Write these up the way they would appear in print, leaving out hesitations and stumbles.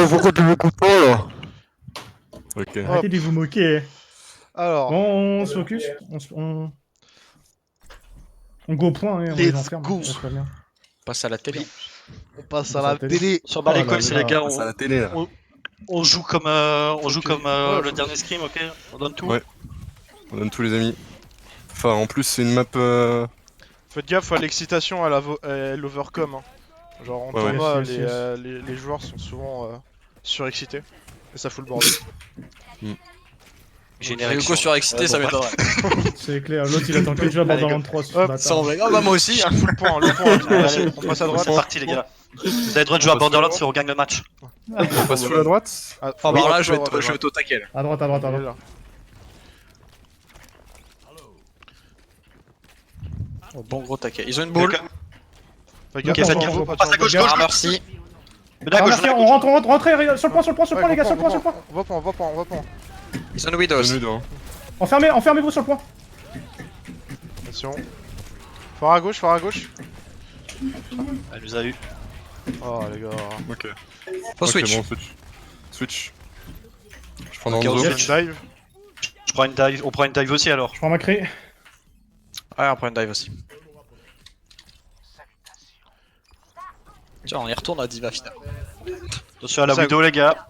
pourquoi tu m'écoutes pas là? Ok. Arrêtez de vous moquer. Alors, Bon, on se focus. On go au point, hein, on les Let's enferme. go. Ça se passe bien. Passe à la télé. on passe Ça à la va télé. télé. Sur bas les Oh là couilles, c'est là. les gars. C'est à la télé là. On joue comme, Ouais, le dernier scrim, ok? On donne tout. Ouais. On donne tous les amis. Enfin, en plus, c'est une map. Faites gaffe à l'excitation à l'overcom. Hein. Genre en Ouais, ouais. tournoi, Yes, yes, les joueurs sont souvent surexcités. Et ça fout le bordel. J'ai une Ryuko érection. surexcité, ça m'étonnerait. C'est clair, l'autre il attend que le jab en dans 3 Hop, Sans blague. Ah bah moi aussi. Fout le point, le point. Allez, On passe à droite. C'est parti, les gars. Vous avez le droit de jouer à Borderlands si on gagne le match. On passe sous la droite. Ah, Enfin, par là, je vais droite, être au taquet. Là. À droite, à droite, à Il est droite. là. Bon gros taquet. Ils ont une boule. Faites gaffe, Ok, faites attention, gaffe. attention, Passe à gauche, attention. gauche. Merci. Venez à Ah, gauche, merci, venez à on gauche. rentre, rentrez, sur le point, les gars, sur le point, sur le point. On va point, on va point, on va point. Ils ont une Widows. Bienvenue dedans. Enfermez-vous sur le point. Attention. Fort à gauche, fort à gauche. Elle nous a eu. Oh les gars. Ok. Faut Ok, switch. bon, switch. Switch. Je prends dans Ok, le on zone. switch. Dive. Je prends une dive. On prend une dive aussi alors. Je prends ma craie. Ouais, on prend une dive aussi. Tiens, on y retourne à Diva final. Attention à la Ça- widow, les gars.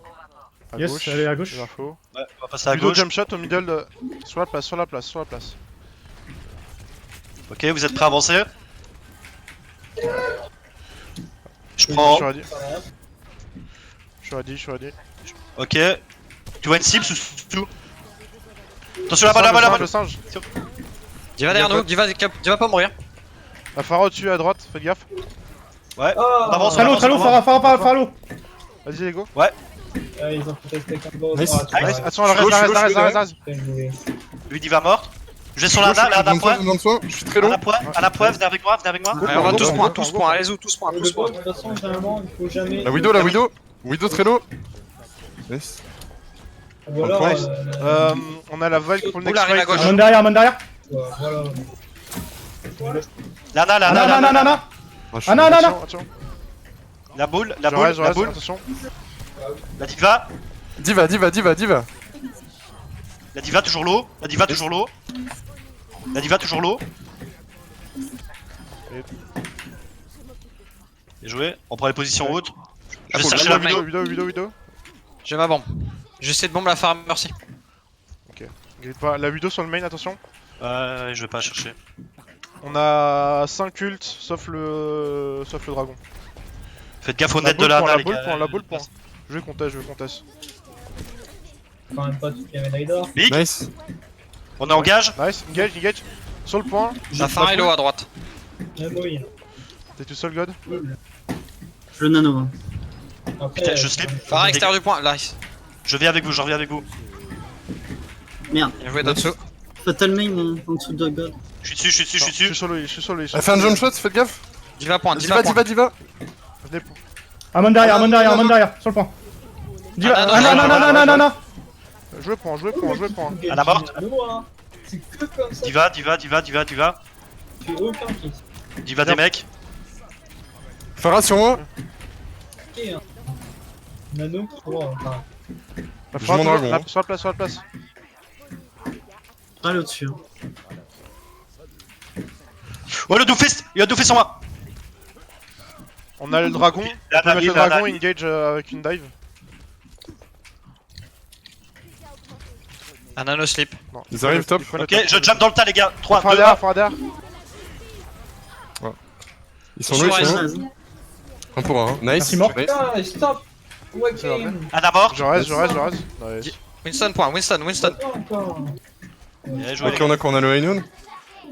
À Yes, gauche. allez à gauche. Les infos. Ouais, on va passer à Widow gauche. jump shot au middle de... Sur la place, sur la place, sur la place. Ok, vous êtes prêts à avancer? Je Je prends. suis ready. Je suis ready. Ok. Tu vois une cible sous. Attention là-bas, Le singe. Diva derrière nous, Diva pas mourir. La phare au-dessus à droite, faites gaffe. Ouais. On avance, on Tralo, avance, Tralo, on avance. Faro. Vas-y, les go. Ils ont protesté comme gros. Nice. Nice. Attention, la Gauche, reste, gauche, la reste. Bien joué. Lui, diva morte. Je vais sur la Gauche, dalle, à la besoin de soin, pointe. besoin de soin. Je suis très long. À la pointe, venez avec moi, venez avec moi. Ouais, on va go, tous go, point, go, tous go, point. go. Allez-y, tous point, Le tous point. de toute façon, généralement, il faut jamais. La widow. Widow très low. Nice. Ou alors. Nice. On a la vague pour le Boule next arrive à fight. gauche. Amon derrière. Voilà. Lana. Ah, je suis- Ah non. Attention. La boule, Je reste, la boule. attention. La diva. Diva. La diva toujours low. La diva toujours low. Bien joué. On prend les positions hautes. Je vais boule, chercher la la boule, widow. Widow. J'ai ma bombe. J'essaie de bombe la farm, merci. Grille pas. La widow sur le main, attention. Je vais pas chercher. On a 5 cultes, sauf le dragon. Faites gaffe aux La nets de boule Lana, point, les gars. la boule point. Je vais conteste. Quand même pas toutes les médailles d'or. Nice. On est en gage. Nice, engage. Sur le point. La farm est low à droite. Bien joué. T'es tout seul, God. Le nano. Hein. Après, Eh, Putain, je slip. Farm extérieur du point, là. Je viens avec vous. Merde. Bien joué d'en-dessous. Fatal main en dessous de God. Je suis dessus. Je suis sur lui. Elle fait un jump shot, faites gaffe. Diva point, Diva. Venez. Amon derrière, sur le point. Diva. Ah, non, Non. Jouez point. À la morte. C'est que comme ça. Diva. Tu fais aucun kill. Diva des mecs. Farah sur moi. Ok, hein. Nano, enfin. La J'ai phare mon dragon, hein. sur la place. Ah, là-dessus. Hein. Oh, le Doomfist. Il y a un Doomfist sur moi. On a le dragon. On peut mettre le dragon, engage avec une dive. Un nano slip. Non, Ils arrivent top. Ok, je jump dans le tas, les gars. 3, 2, 1. Phare derrière. Ils sont low, ils sont low. 16. Un pour un. Nice. Merci, mort. Nice. Putain, stop! Waking! Anna mort. Je reste. Nice. Winston point, Winston. Attends encore! Bien joué, Ok, les gars. on a le Ainun.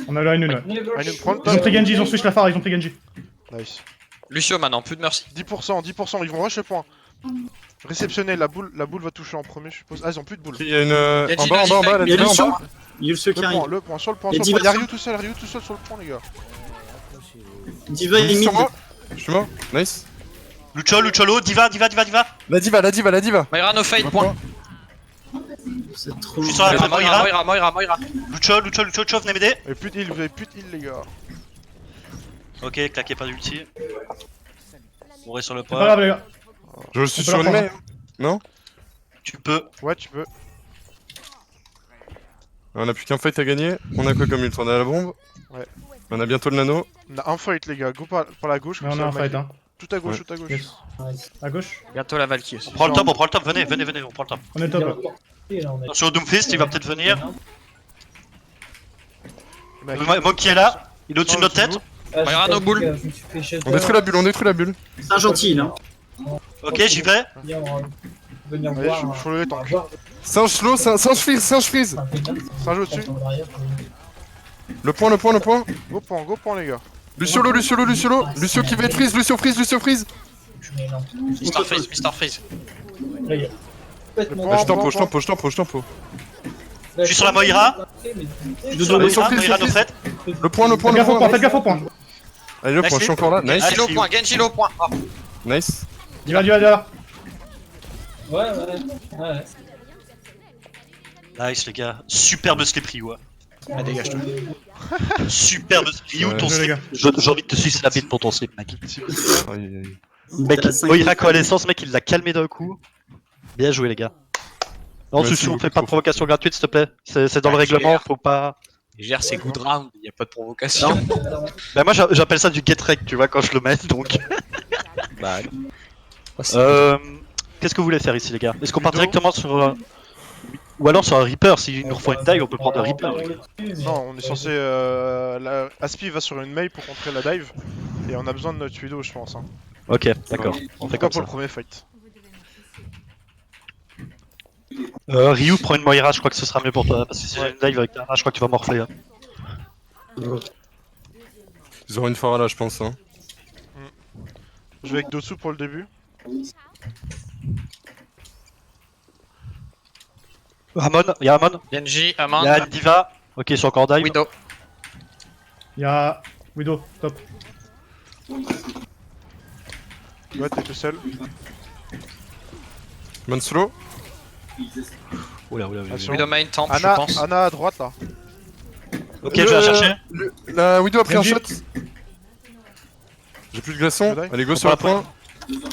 On a le Ainun, ouais. Never Ainun, shoot. prends le Ils ont pris Genji, ils ont switch la phare, ils ont pris Genji. Nice. Lucio maintenant, plus de mercy. 10%, ils vont rush le point. Réceptionner, la boule va toucher en premier, je suppose. Ah, ils ont plus de boule. Il y a une. Genji, En bas, la Il y a Diva en Lucio. bas. Il y a Lucio qui arrive. Le point, sur le point. Et Il y a Diva Ryu tout seul sur le point, les gars. Diva est mid. Sur moi. Je suis mort. Nice. Lucholo, Diva. La Diva. Moira no fade point. C'est trop. Je suis sur la fin, Moira. Lucho, venez m'aider. Vous avez plus de heal, les gars. Ok, claquez pas d'ulti. Mourrez sur le C'est pas point. grave, les gars. Je suis On peut sur la une main. prendre. Non? Tu peux. Ouais, tu peux. On a plus qu'un fight à gagner. On a quoi comme ult? On a la bombe. Ouais. On a bientôt le nano. On a un fight, les gars. Go par la gauche. Mais comme on a ça, un Mike. fight, hein. Tout à gauche, Ouais. tout à gauche. Yes. Nice. À gauche. Bientôt la Valkyrie aussi. On prend le top, on prend le top. Venez, venez, venez, on prend le top. On est top. là. Attention au Doomfist, il va peut-être venir. Mec, Mog qui est là. Il est au-dessus de notre tête. Moira, nos boules. On détruit la bulle, on détruit la bulle. C'est un gentil, là. Ok, j'y vais. Venir Ouais, voir. faut le tank. Singe slow, singe freeze, singe freeze. Singe au-dessus. Le point, le point, le point. Go point, les gars. Luciolo, Luciolo, Luciolo. Lucio qui va être freeze, Lucio freeze, Lucio freeze. Mr. Freeze, Mr. Freeze. Je tempo, je tempo, je tempo, je tempo. Je suis sur la Moira. Je suis sur la Lucio Moira, freeze, Moira Lucio nos freeze. fêtes. Le point, le point, Faites le gaffe au point, point. faites gaffe au point. Allez, le point, je suis encore là. Nice, Genji au point, Genji au point. Ah. nice. Dis va, dis va, dis va. Ouais. Nice, les gars. Superbe slippery, ouais. Ah, dégage-toi. Superbe slippery. Où Ouais. ton Désolé, slip? les J'ai envie de te sucer la bite pour ton slip, mec. Aïe, aïe, aïe. Mec, T'as la cinq- Moira coalescence, mec, il l'a calmé d'un coup. Bien joué, les gars. Non, Merci Susu, on fait beaucoup. pas de provocation gratuite, s'il te plaît. C'est dans le Ah, règlement, gère. faut pas. Il gère ses good rounds, y a pas de provocation. Bah, moi, j'appelle ça du get wreck, tu vois, quand je le mets, donc. Bah, Qu'est-ce que vous voulez faire ici, les gars? Est-ce qu'on part Ludo. directement sur. Ou alors sur un Reaper, s'il nous refait une dive, on peut prendre un Reaper. Non, on est censé. Aspi va sur une mail pour contrer la dive. Et on a besoin de notre Widow, je pense. Hein. Ok, d'accord. On fait Pas comme pour ça. le premier fight. Ryu, prends une Moira, je crois que ce sera mieux pour toi. Parce que si j'ai une dive avec Tana, je crois que tu vas morfler. Hein. Ils auront une Pharah là, je pense. Hein. Je vais avec Dotsu pour le début. Amon, y'a Amon, Genji, y'a Amand, Diva. Ok, ils sont encore dive. Widow. Y'a Widow, top. Ouais, t'es tout seul. Man slow. Oula, oula, oula. Attention. Widow main temp, je Anna, pense. Anna à droite là. Ok, je vais la chercher. La Widow a pris un Genji. shot. J'ai plus de glaçons. Médaille. Allez, go On sur le prend point.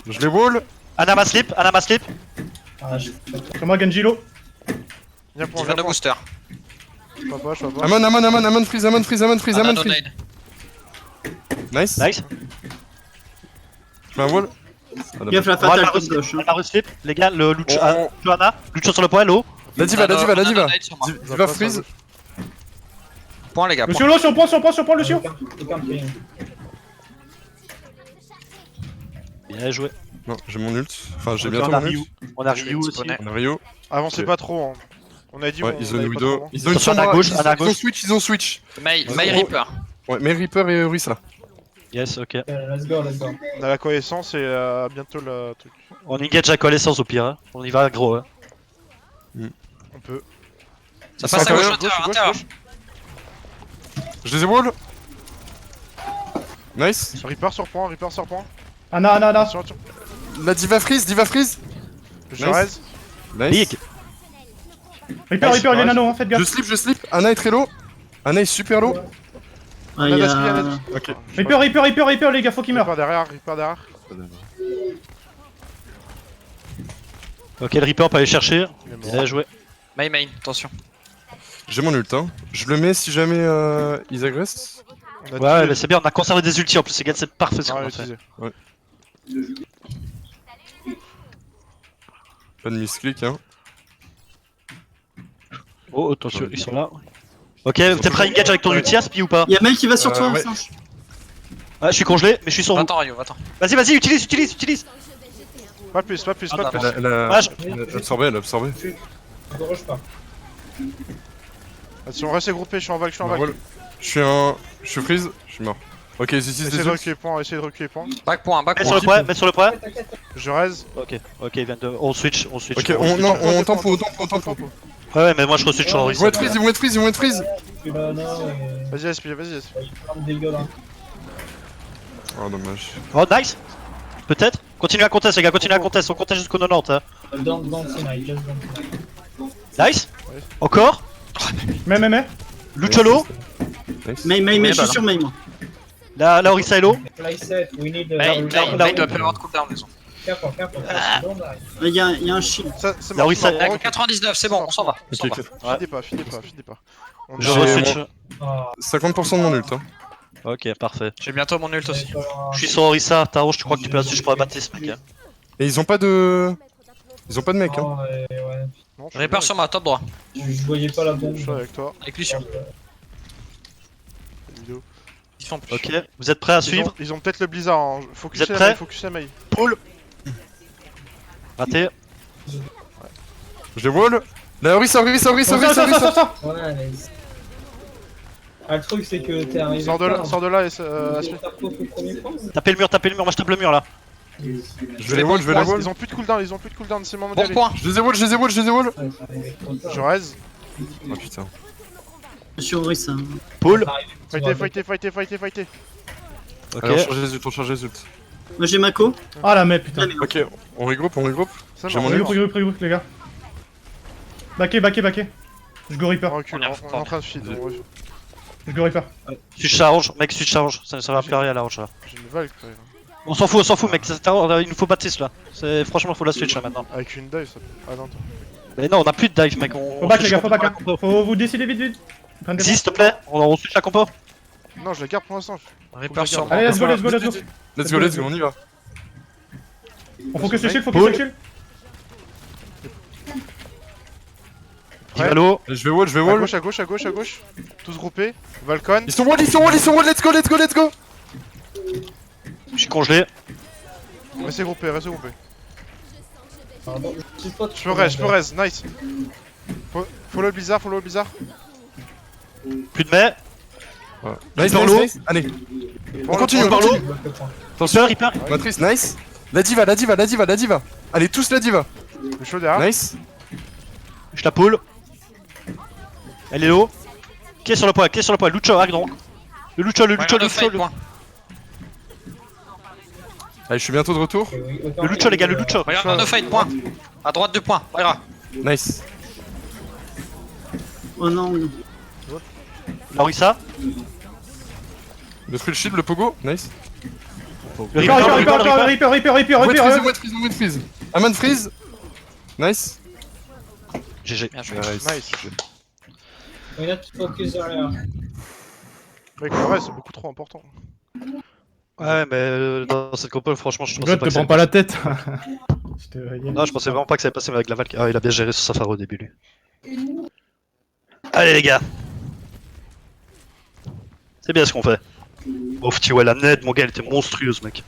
Je les wall. Anna ma slip, Anna ma slip. Sur moi, Genjilo. Viens pour Divano booster. Je vois pas, je vois pas. Amon, Amon, Amon, Amon freeze, Amon freeze, Amon freeze, Anna Amon freeze. donate. Nice. Nice. Je fais un wall. Gaffe la On va fatale la côte reslip, gauche. hein. la reslip. Les gars, le Lucho, On- Anna, Lucho sur le point, hello. La diva, la diva, la Anna diva. donate sur moi. Diva freeze. Point, les gars. Point. Luciolo, sur le point, sur le point, sur le point, Lucio. Bien joué. Non, j'ai mon ult. Enfin, j'ai Ok, bientôt on a mon ult. Ryu. On a Je vais Ryu aussi. exponer. On a Rio. Avancez Ok. pas trop. Hein. On a dit Ouais, on ils ont allait une pas Widow. trop loin. Ils ont une Attention, à chambre. gauche, Ils à la ont gauche. switch, ils ont switch. May Ouais. Reaper. Ouais, mais Reaper et Ruiz là. Yes, ok. Let's go. On a la connaissance et bientôt le truc. On engage à coalescence au pire. Hein. On y va gros. Hein. On peut. Ça Ils passe sont à gauche, encore intérieur, gauche, intérieur. gauche. Je les ai wall. Nice. Reaper sur point, Reaper sur point. Anna, Anna, Anna. Attention, attention. La diva freeze, diva freeze. Je Nice. raise. Nice. Big. Reaper, Reaper, il est nano, hein, faites Je gaffe. slip. Anna est très low. Anna est super low. Ah, On il a y Daspi, on a a... Daspi. Ok. Reaper, Reaper, Reaper, Reaper, les gars, faut qu'il meure. Reaper derrière, Reaper derrière. Ok, le Reaper peut aller chercher. Il est mort. Bien joué. May main, attention. J'ai mon ult. Hein. Je le mets si jamais ils agressent. On a Ouais, tué- mais c'est bien, on a conservé des ultis en plus, les gars, c'est parfait ce Ah, qu'on on a l'a fait. utilisé. Pas de misclick. Hein. Oh, attention, ils sont là. Ok, t'es prêt à engage avec ton ulti, Aspi ou pas? Il y a Mel qui va sur toi, ouais. Singe. Ah, je suis congelé, mais je suis sur vous. Va-t'en, Ryu, va-t'en. Vas-y, vas-y, utilise. Pas plus, pas plus, Ah, pas plus. Elle a Ah, je- elle a absorbé, elle a absorbé. Attention, restez groupés, je suis en vague, je suis en vague. Wall. Je suis freeze, je suis mort. Ok, ils utilisent Essayez des de ults. reculer point, essayez de reculer point. Back point, back Mets point. sur le point, mets sur le point. Je raise. Ok, ils viennent de. On switch. Ok, on tempo. Ouais, mais moi je re-switch sur Ils Henri. vont être freeze. Vas-y, Aspi, vas-y, Aspi. Oh, dommage. Oh, nice. Peut-être. Continue à contest, les gars, continue à contest. On conteste jusqu'au 90. Hein. Nice. Encore. Mais. Lucholo. Nice. May, Ouais, je suis sur May, moi. Là, Orisa Hello. May doit plus avoir de cooldown, les gens. Careful. Don't die. Il y a un shield. Ça, c'est Là, mort, oui, c'est ça- mort. 99, c'est bon, on s'en va. On s'en Ok, va. ok. Fidez pas. On Je J'ai reswitch. mon- Ah, 50% de mon ult. Hein. Ok, parfait. J'ai bientôt mon ult aussi. Je suis sur Orisa, Taro, je crois que tu peux la switch pour la Baptiste, mec. Hein. Et ils ont pas de. Ils ont pas de mec, hein. Oh, ouais. Non, je suis Reaper bien sur moi, top droit. Je voyais pas la bombe. avec- je suis avec toi. Avec lui sur. Vidéo. Ils sont plus. Ok, vous êtes prêts à suivre? Ils ont peut-être le blizzard. Hein. Focus Vous êtes la prêts mail, focus la mail. Pull. Raté. Je les wall. La Orisa. Ouais, mais... Ah, le truc, c'est que t'es arrivé. Sors de là et Aspi. T'as pris au premier point. Tapez le mur, moi je tape le mur là. Je vais les wall, Ils ont plus de cooldown, c'est le moment d'y Bon aller. point. Je les ai wall. Ouais, ça arrivait trop tard. Je raise. Oh putain. Je suis Orisa. Pull. Fighter. Ok. Alors, chargez les ult. Moi j'ai Mako. Ah la merde, putain. Ok, on regroupe. Ça J'ai mon marche. Regroupe, les gars. Backé. Je go Reaper. On recule, on est en train de feed. Je go Reaper. Switch charge, mec, switch charge. Ça va pleurer à la roche là. J'ai une Valk frère. On s'en fout, mec. Il nous faut Baptiste là. Franchement, faut la switch là maintenant. Avec une dive ça. Ah non, attends. Mais non, on a plus de dive, mec. Faut back les gars, faut back. Hein. Faut vous décider vite. Prenez des Zis, s'il te plaît, on switch la compo. Non, je la garde pour l'instant. Reaper sur moi. Allez, let's go. Let's go, on y va. On focus le shield, Divalo. Je vais wall. À gauche. Tous groupés. Valcon. Ils sont wall, let's go. Je suis congelé. Restez groupés. Pardon, je sais pas. Je peux raise, nice. Follow le blizzard. Plus de mai. Nice, Par l'eau. Allez, Pour on continue, le- par l'eau. Attention, Reaper. Matrice, nice. La diva. Allez, tous la diva. Le show derrière. Nice. Je la pull. Elle est haut. Qui est sur le point? Lucho, Agron. Le Lucho. Point. Allez, je suis bientôt de retour. Le Lucho, les gars, le Lucho. Regarde, no fight, point. À droite, 2 points. Vaira. Nice. Oh non. Larissa. Le spell shield, le pogo. Nice. Reaper. Wet freeze. Aman freeze. Nice. GG. Bien joué. Nice. Regarde, tu focus derrière. Mec, le reste c'est beaucoup trop important. Ouais, mais dans cette compo, franchement, je pensais God, pas te que ça prends pas la tête. Non, je pensais vraiment pas que ça allait passer avec la Valk. Ah, il a bien géré sur Safari au début, lui. Allez, les gars. C'est bien ce qu'on fait. Oh, petit, ouais, la ned, mon gars, elle était monstrueuse, mec.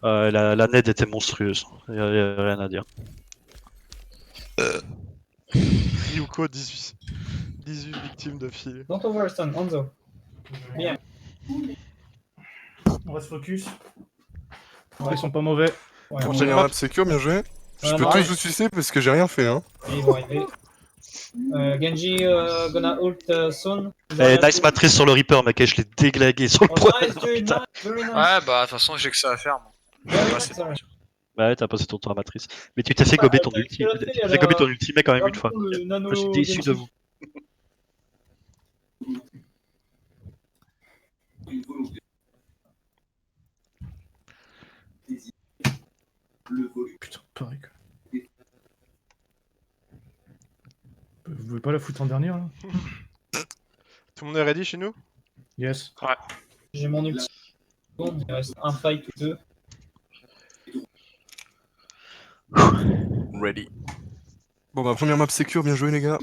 La ned était monstrueuse. Y'a rien à dire. Ryuko, 18 victimes de fil. Don't overstun, Hanzo. Bien. On reste focus. Ils sont pas mauvais. Ouais, Bon, on j'ai va- un map secure, bien joué. Je peux tous vous sucer parce que j'ai rien fait, hein. Ils vont arriver. Genji gonna ult soon. Nice matrice sur le Reaper, mec, je l'ai déglagué sur le Oh, point. nice, dude, nice, very nice. Ouais, bah, de toute façon, j'ai que ça à faire. Moi. Very Ouais, nice, c'est sorry. Bah ouais, t'as passé ton temps à matrice. Mais tu t'es fait gober ton ulti. Tu t'es fait gober ton ulti, mec, quand même une fois. Le nano Je suis déçu de vous. Putain, pareil. Vous pouvez pas la foutre en dernière là? Tout le monde est ready chez nous? Yes. J'ai mon ulti. Bon, il reste un fight ou deux. Ready. Bon, bah, première map secure, bien joué, les gars.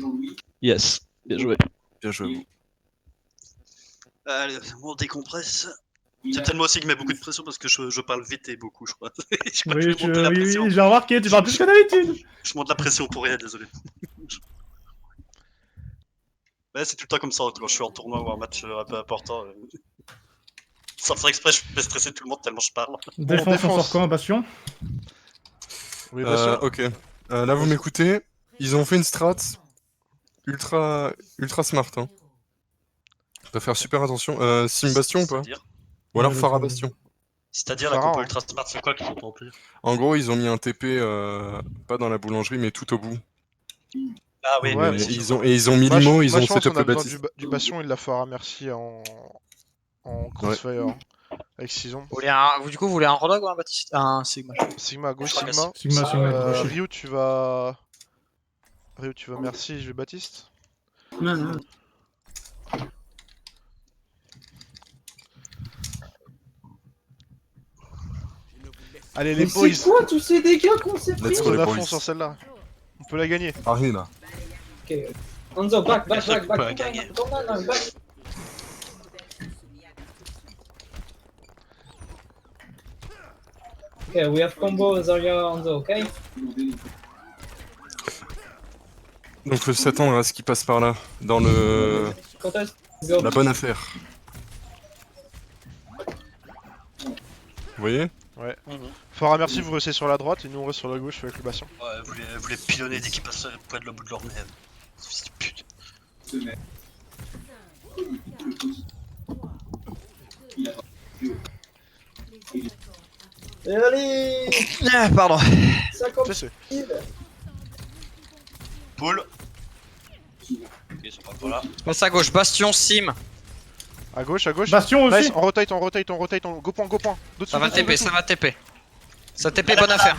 Yes, bien joué. Bien joué. Allez, on décompresse. C'est peut-être moi aussi qui mets beaucoup de pression parce que je parle vite et beaucoup, je crois. Je crois que je Oui, vais monter la pression. j'ai remarqué, tu parles plus que d'habitude. Je monte la pression pour rien, désolé. Ouais, c'est tout le temps comme ça quand je suis en tournoi ou un match un peu important. Sans faire exprès, je fais stresser tout le monde tellement je parle. Défense, on défense. sort quand, Bastion? Oui, bien sûr. Ok. Là, vous m'écoutez. Ils ont fait une strat ultra smart, hein. Faut faire super attention. Sim Bastion ou pas? Ou alors Ouais, Pharah ouais. Bastion. C'est-à-dire la Phara, compo hein. ultra smart, c'est quoi qu'il faut pas remplir? En gros, ils ont mis un TP, pas dans la boulangerie, mais tout au bout. Ah oui, Ouais, Et mais ils ont mis l'IMO, ils ont je pense setup qu'on a le besoin Baptiste. du bastion et de la Phara merci en crossfire. Avec 6 ombres. Du coup, vous voulez un Rodog ou un Baptiste? Un Sigma. Sigma à gauche, Je crois que Sigma. Sigma. Ryu, tu vas. Merci, je vais Baptiste. Non. Allez, les Mais boys, c'est quoi tous ces dégâts qu'on s'est pris? Let's go on les est à fond boys. sur celle-là. On peut la gagner. Arena. Ok. Hanzo, back. Bien sûr qu'on peut la gagner. Back. Okay, we have combo Zarya Hanzo, okay? Donc faut s'attendre à ce qui passe par là, dans le... Contest, go. la bonne affaire. Vous voyez? Fora, merci, vous restez sur la droite et nous on reste sur la gauche avec le bastion. Ouais, vous les pilonnez dès qu'ils passent près de le bout de leur nez. Fils de pute. Et allez, Ah, pardon. 50 Tu sais, kills. Poule. Ok, ils sont pas voilà. Passe à gauche, Bastion, Sim. à gauche. Bastion aussi. Nice, on rotate, go point. D'autres Ça va sous- TP, ça va TP. Ça TP, bonne affaire.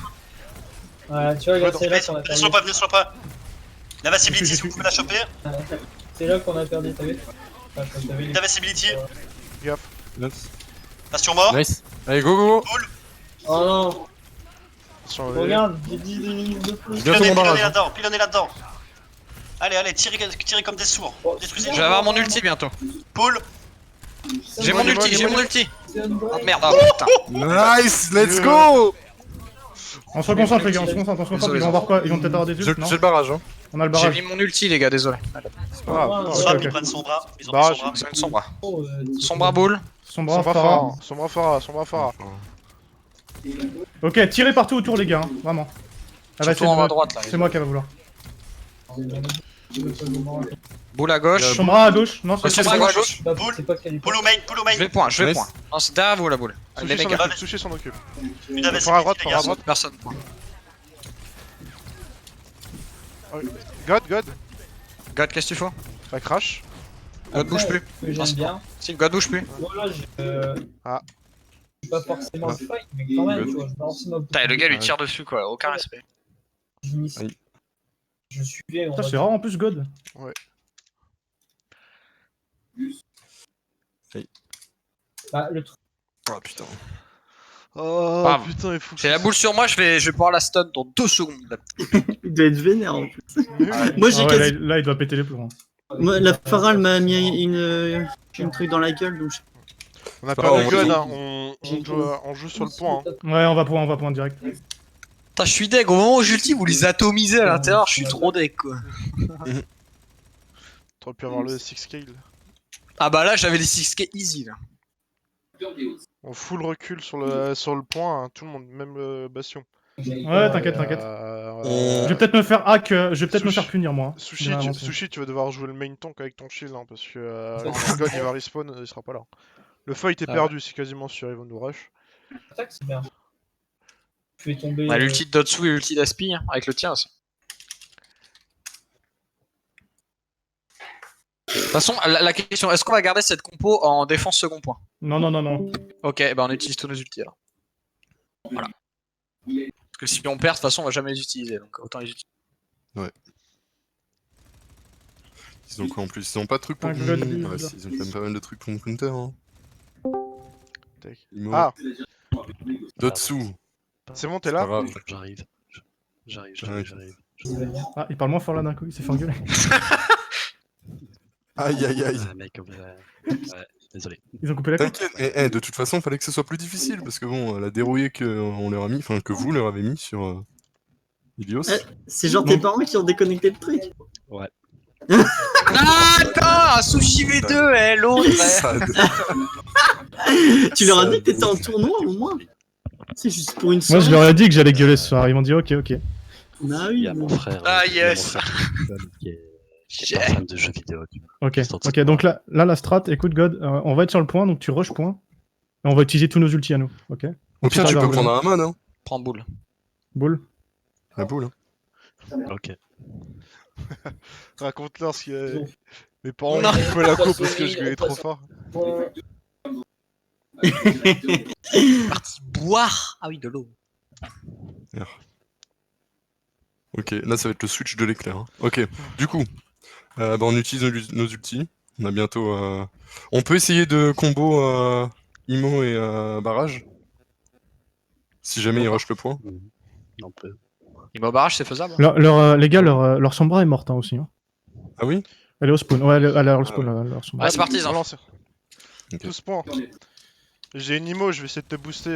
Ouais, tu vois, regarde, c'est là qu'on a Venez perdu. sur le pas, venez sur le pas. L'invincibility, Je si vous pouvez la choper. C'est là qu'on a perdu, t'as vu? Enfin, t'as vu les- L'invincibility. Nice. Bastion mort. Nice. Allez, go. Oh non, Attention, regarde, j'ai 10 minutes de plus. Bientôt mon barrage. Pilonnez là-dedans. Allez, tirez comme des sourds. Détruisez. Je vais avoir mon ulti bientôt. Poule. J'ai mon Dis-moi, ulti, j'ai mon ulti. C'est une Oh blague. merde, ah putain. Nice, let's go. On se concentre les gars, on se concentre. Désolé, Ils vont avoir quoi? Ils vont peut-être avoir des J'ai ults, non? le barrage, hein. On a le J'ai barrage. mis mon ulti, les gars, désolé. c'est pas grave. Ah, Swap, ok. ils prennent son bras. Ils ont Barrage. pris son bras. Ils ont une sombra. oh, Sombra boule. Sombra, Farah. Sombra Farah. Ok, tirez partout autour les gars, hein, vraiment. Elle va Surtout essayer en de bas à me- droite là. C'est moi qui va vouloir. Boule à gauche. Sombra à gauche, non c'est Sombra à gauche. C'est pas Calipo. Poule au main, poule au main. Je vais point, je vais Nice. point. Non, c'est derrière vous la boule. Allez, les gars. Sushi s'en occupe. Une Fora à droite, d'invincibility, les gars. Personne point. God. God, qu'est-ce que tu fais? Ça crash. God bouge plus. Que j'aime bien. Si, God bouge plus. Voilà, Ah. je suis pas forcément le fight, mais quand même, tu vois, je balance ma Putain, et le gars lui tire dessus quoi, aucun respect. Aïe. Je suivais. Putain, c'est rare en plus God. Bah, le truc. Oh putain. Oh Bam. putain, il faut que J'ai la boule sur moi, je vais pouvoir la stun dans 2 secondes. là. Il doit être vénère en plus. Moi j'ai Ah ouais, quasi. là, il doit péter les plombs. hein. Moi, la Faral m'a mis une truc dans la gueule donc. On a pas perdu grave, God, hein. On joue sur le point. Hein. Ouais, on va point direct. Putain, je suis deg, au moment où j'ulti, vous les atomisez à l'intérieur, je suis trop deg quoi. T'aurais pu avoir le 6 scale. Ah bah là, j'avais les 6k easy là. On full recul sur le point, hein. Tout le monde, même le Bastion. Ouais, t'inquiète. Je vais peut-être me faire hack, je vais peut-être me faire punir moi. Sushi, tu vas devoir jouer le main tank avec ton shield, hein, parce que quand God il va respawn, il sera pas là. Le fight est perdu, c'est quasiment sûr, ils vont nous rush. Attaque, c'est bien. Je vais tomber. Bah, l'ulti de Dotsu et l'ulti d'Aspi, hein, avec le tien aussi. De toute façon, la question, est-ce qu'on va garder cette compo en défense second point? Non. Ok, bah on utilise tous nos ultis alors. Voilà. Parce que si on perd, de toute façon, on va jamais les utiliser, donc autant les utiliser. Ils ont quoi en plus? Ils ont pas de trucs pour... Un God Ouais, build. si, ils ont quand même pas mal de trucs pour me counter, hein. Tac. Imo. Ah, Dotsu. c'est bon, t'es Pas là grave. J'arrive. Ah, il parle moins fort là d'un coup, il s'est fait engueuler. Aïe. Mec, ouais, désolé. Ils ont coupé la tête. T'inquiète, de toute façon, fallait que ce soit plus difficile, parce que bon, la dérouillée qu'on leur a mis, enfin que vous leur avez mis sur Ilios. C'est genre tes parents qui ont déconnecté le truc. Ah, attends, un sushi V2, eh, l'autre, eh. Sad. Tu leur as dit que t'étais en tournoi au moins. C'est juste pour une Moi soirée. je leur ai dit que j'allais gueuler ce soir, ils m'ont dit ok. Bah Il oui. y a mon frère. Ah, il y a mon yes. frère qui est un fan de jeux vidéo. Ok, donc là la strat, écoute God, on va être sur le point, donc tu rush point. Et on va utiliser tous nos ultis à nous, ok? Au pire, tu peux prendre un man, hein. Prends boule. Boule. La boule, hein. Ok. Raconte-leur ce qu'il y a. Mes parents ont coupé la coupe parce que je gueulais trop fort. Parti boire. Ah oui, de l'eau. Ok, là ça va être le switch de l'éclair. Hein. Ok, du coup, on utilise nos ultis. On a bientôt... On peut essayer de combo Imo et barrage. Si jamais il rush le point. On peut. Il m'a au barrage, c'est faisable. Les gars, leur Sombra est morte hein, aussi. Hein. Ah oui? Elle est au spawn. Ouais, elle est au spawn, leur Sombra. Ouais, c'est parti, ils en Relance. Ok. 12 points. J'ai une IMO, je vais essayer de te booster.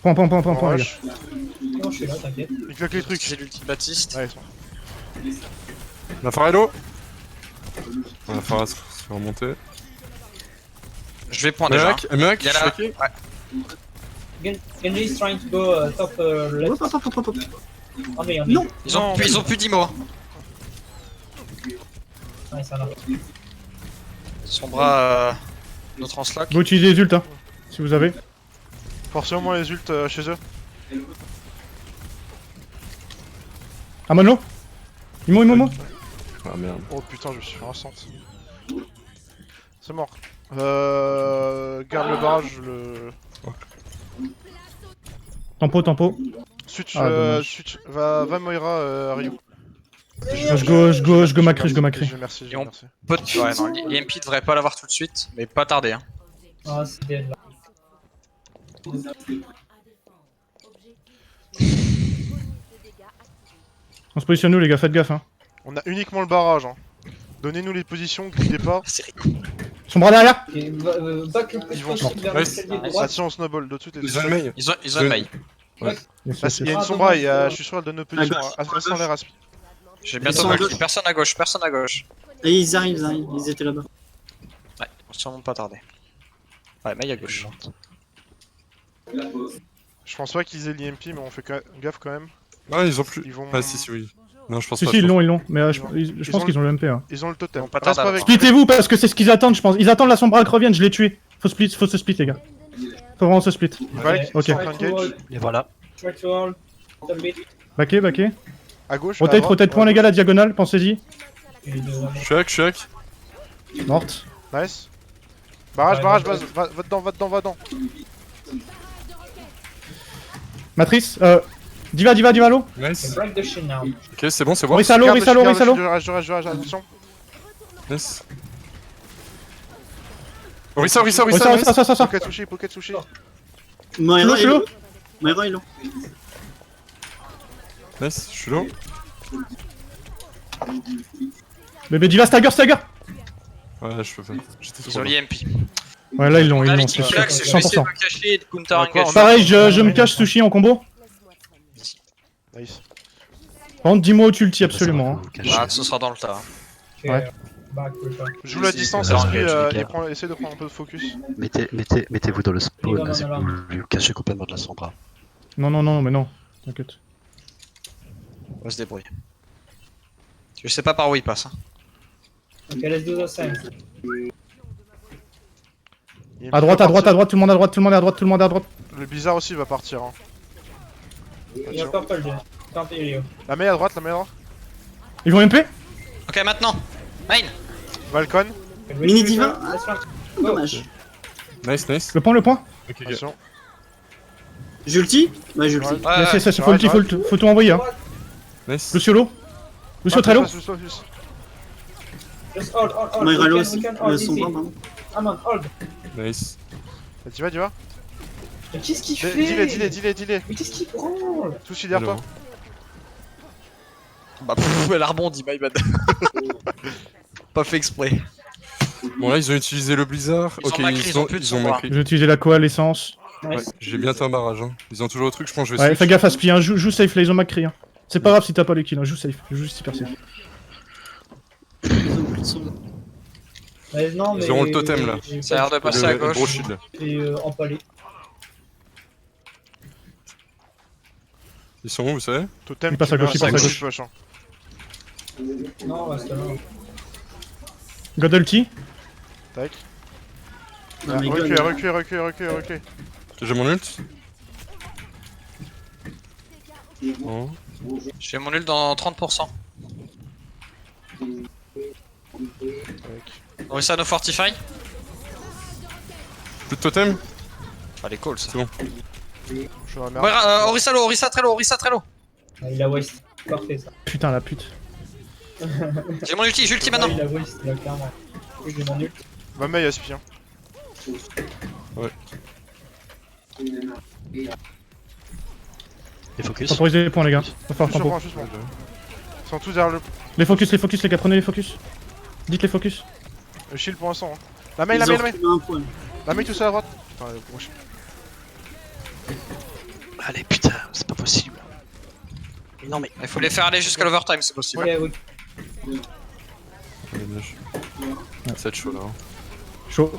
Point, en les gars. rush. Non, je suis là, t'inquiète. Il claque les trucs. C'est l'ulti de Baptiste. Ouais, ils sont- La Farello. La Farah se fait remonter. Je vais point déjà. Merak, Il y a je la... suis Ouais. Genji is trying to go top left. Hop. On est. Non. Ils ont plus d'IMO. Nice, alors. Son bras... Notre en slack. Vous utilisez les ult, hein, si vous avez. Forcez au moins les ults chez eux. Amonlo Imo. Ah merde. Oh putain, je me suis fait un centre. C'est mort. Garde le barrage, le. Tempo. Switch, Ah, dommage. switch. Va Moira, Ryu. Je go Macri. Merci. Et on- Ouais, non, l'EMP devrait pas l'avoir tout de suite, mais pas tarder. Hein. Ah, c'est dead là. On se positionne nous, les gars, faites gaffe. Hein. On a uniquement le barrage. Hein. Donnez-nous les positions, glissez pas. C'est rigolo. Sombra derrière. Et back le plus Ils vont possible vers nice. l'escalier de droite. Attention, snowball de suite. Ils ont une mail. Ils ont une mail. Yes, Il y a yes. une sombra, je suis sûr elle donne nos positions. Reste en l'air, Aspi. J'ai Ils bientôt sont mal. à gauche. Personne à gauche. Et ils arrivent, ils étaient là-bas. Ouais, on va sûrement pas tarder. Ouais, mail à gauche. Je pense pas qu'ils aient l'IMP, mais on fait gaffe quand même. Ah, ils ont plus. Ils vont. Ah, si, oui. Non, je pense Si, pas. ils l'ont. Mais je Ils pense ont qu'ils ont le MP. Hein. Ils ont le totem. Ils vont pas Reste tarder pas à avec. Splittez-vous parce que c'est ce qu'ils attendent, je pense. Ils attendent la Sombra que revienne, je l'ai tué. Faut se split, les gars. Faut vraiment se split. Valk, Ok. ils sont en train de gauge. Et voilà. Try to hold. Top mid. Backé. À gauche. à Rotate droite. point, les gars, la diagonale, pensez-y. Et les deux amis. Je suis hack. Morte. Nice. Barrage, Ouais, barrage, ouais. va dedans. Matrice, Diva, low. Nice. Break the shield now. Ok, c'est bon, c'est bon. Orisa low. Rage, attention. Nice. Orisa, nice. Ça. Pocket sushi. Moira est Slow. là. Moira est là. Nice, je suis là. Bébé Diva, stagger. Ouais, je peux pas. J'étais Ils trop ont loin. l'EMP. Ouais, là, ils l'ont, Là, c'est sûr. je vais essayer 100%. de me cacher et de counter D'accord, engage. Pareil, je me cache sushi en combo. Nice. Par contre, dis-moi où tu ulti absolument. Hein. Ah, ce sera dans le tas. Ok, Ouais. back pressure. Joue la distance, Ouais, Aspi, ouais, essaie de prendre un peu de focus. Mettez-vous dans le Les spawn, gars, c'est non, pour non. lui cacher complètement de la sombra. Non, mais non. T'inquiète. On va se débrouiller. Je sais pas par où il passe. Hein. Ok, let's do the same. À droite, tout le monde à droite. Le bizarre aussi va partir. Hein. You're purple, Jay. Can't hear you. La main à droite. Ils vont MP. Ok, maintenant. Main. Valcon. Mini Diva. Let's run. Dommage. Nice. Le point. Ok, Attention. J'ulti. Ouais, j'ulti. Ouais, C'est faut ulti, faut tout envoyer. Hein. Nice. Lucio low. Lucio très low. Just hold. Moira low We aussi. can hold Son easy. bras, pardon. Come on, hold. Nice. Tu vas. Mais qu'est-ce qu'il fait? Dis-les. Mais qu'est-ce qu'il prend? Sushi derrière toi. Bah, pff, elle a rebondi, my bad. Pas fait exprès. Bon, là, ils ont utilisé le blizzard. Ils ont Ok, Macri, ils ont plus de ils ont sombra. Macri. J'ai utilisé la coalescence. Ouais, Nice. j'ai bientôt un barrage. Hein. Ils ont toujours le truc, je pense que je vais Ouais, switch. fais gaffe à Spi, hein. Joue safe là, ils ont Macri. Hein. C'est pas grave si t'as pas les kills, hein. Joue safe, joue super safe. Ils ont plus de son. Mais non, mais. Ils auront le totem, là. Ça a l'air de passer à Le gros gauche. shield. Et empalé. Ils sont où, vous savez? Totem. Il passe à gauche, qui il passe meurt à gauche. poche, hein. Non, reste là. God ulti. Tac. Non, mais God, Recule. J'ai mon ult. Bon. J'ai mon ult dans 30%. On essaie de fortify. Plus de totem? Ah, les calls ça. C'est bon. Je suis dans la merde. Ouais, Orisa low, Orisa très low, Orisa très low. Ah, il a waste. Parfait ça. Putain, la pute. J'ai mon ulti, j'ai ulti Ah, maintenant. il a waste là, clairement. J'ai mon ult. Va Mei Aspi. Hein. Les focus. Temporisez les points, les gars. Va falloir Juste tempo. point, juste point. Ils sont tous derrière Les focus, les gars, prenez les focus. Dites les focus. le shield pour l'instant. Hein. La Mei, Ils la ont Mei, la Mei. reculé un point. La Mei tout seul à droite. Putain, le gros shield. Allez, putain, c'est pas possible. Non, mais il faut les faire aller jusqu'à l'overtime, c'est possible. Ouais, oui. Ça va être chaud là. Hein. Chaud.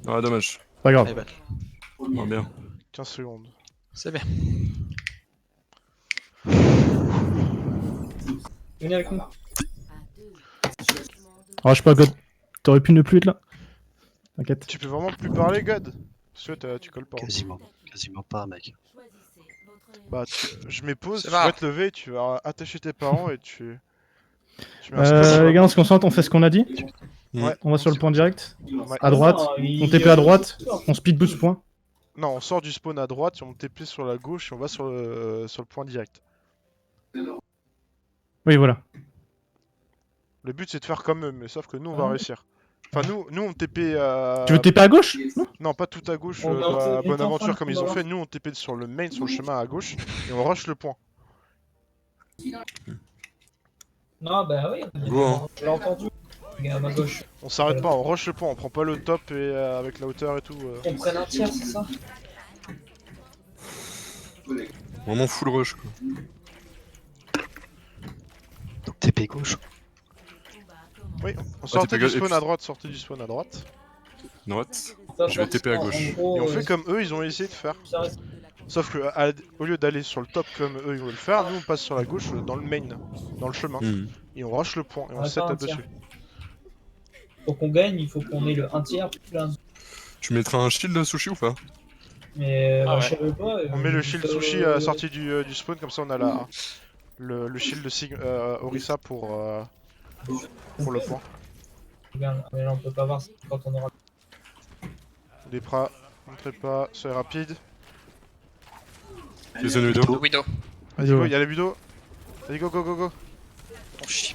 Ah, dommage. Pas grave. Allez, bah, Ah, bien. 15 secondes. c'est bien. Venez avec nous. Ah, je sais pas, God. T'aurais pu ne plus être là. T'inquiète. Tu peux vraiment plus parler, God? Parce que tu colles pas. Quasiment pas, mec. Bah, je mets pause, C'est tu pas vas grave. te lever, tu vas attacher tes parents et tu mets un spell sur Les la gars, on se concentre, on fait ce qu'on a dit. Ouais. On va sur le point direct. Ouais. À droite. Non, il- On TP à droite. On speed boost point. Non, on sort du spawn à droite, et on TP sur la gauche et on va sur le point direct. Oui, voilà. Le but c'est de faire comme eux, mais sauf que nous on va Ah. réussir. Enfin, nous on TP à. Tu veux TP à gauche? Non, pas tout à gauche, On de va en la faire bonne une aventure fin, comme on ils va ont voir. fait. Nous on TP sur le main, sur le chemin à gauche, et on rush le point. Non, bah oui. Go, hein. Je l'ai entendu. Regarde à ma gauche. On s'arrête pas, on rush le point, on prend pas le top et avec la hauteur et tout. On prenne un tiers, c'est ça? Vraiment full rush quoi. Donc TP gauche. Oui, on sortait TP du gauche, et spawn puis- à droite, sortez du spawn à droite. Droite. Ça, Je vais TP à gauche. en gros, Et on fait comme eux, ils ont essayé de faire. ça reste- Sauf que au lieu d'aller sur le top comme eux ils veulent le faire, nous on passe sur la gauche dans le main, dans le chemin. Mhm. Et on rush le point et on Ouais, set pas un là-dessus. tiers. Pour qu'on gagne, il faut qu'on ait le 1 tiers plus un. Tu mettras un shield de sushi ou pas? Mais Ah bah, ouais. je savais pas. On met le shield sushi à la sortie du spawn, comme ça on a le shield de Orisa pour le point. Regarde, mais là on peut pas voir quand on aura. Les bras, montrez pas, soyez rapide. Jason Widow. Widow. Vas-y go, il y a la Budo. Vas-y go go go go. Oh, chie.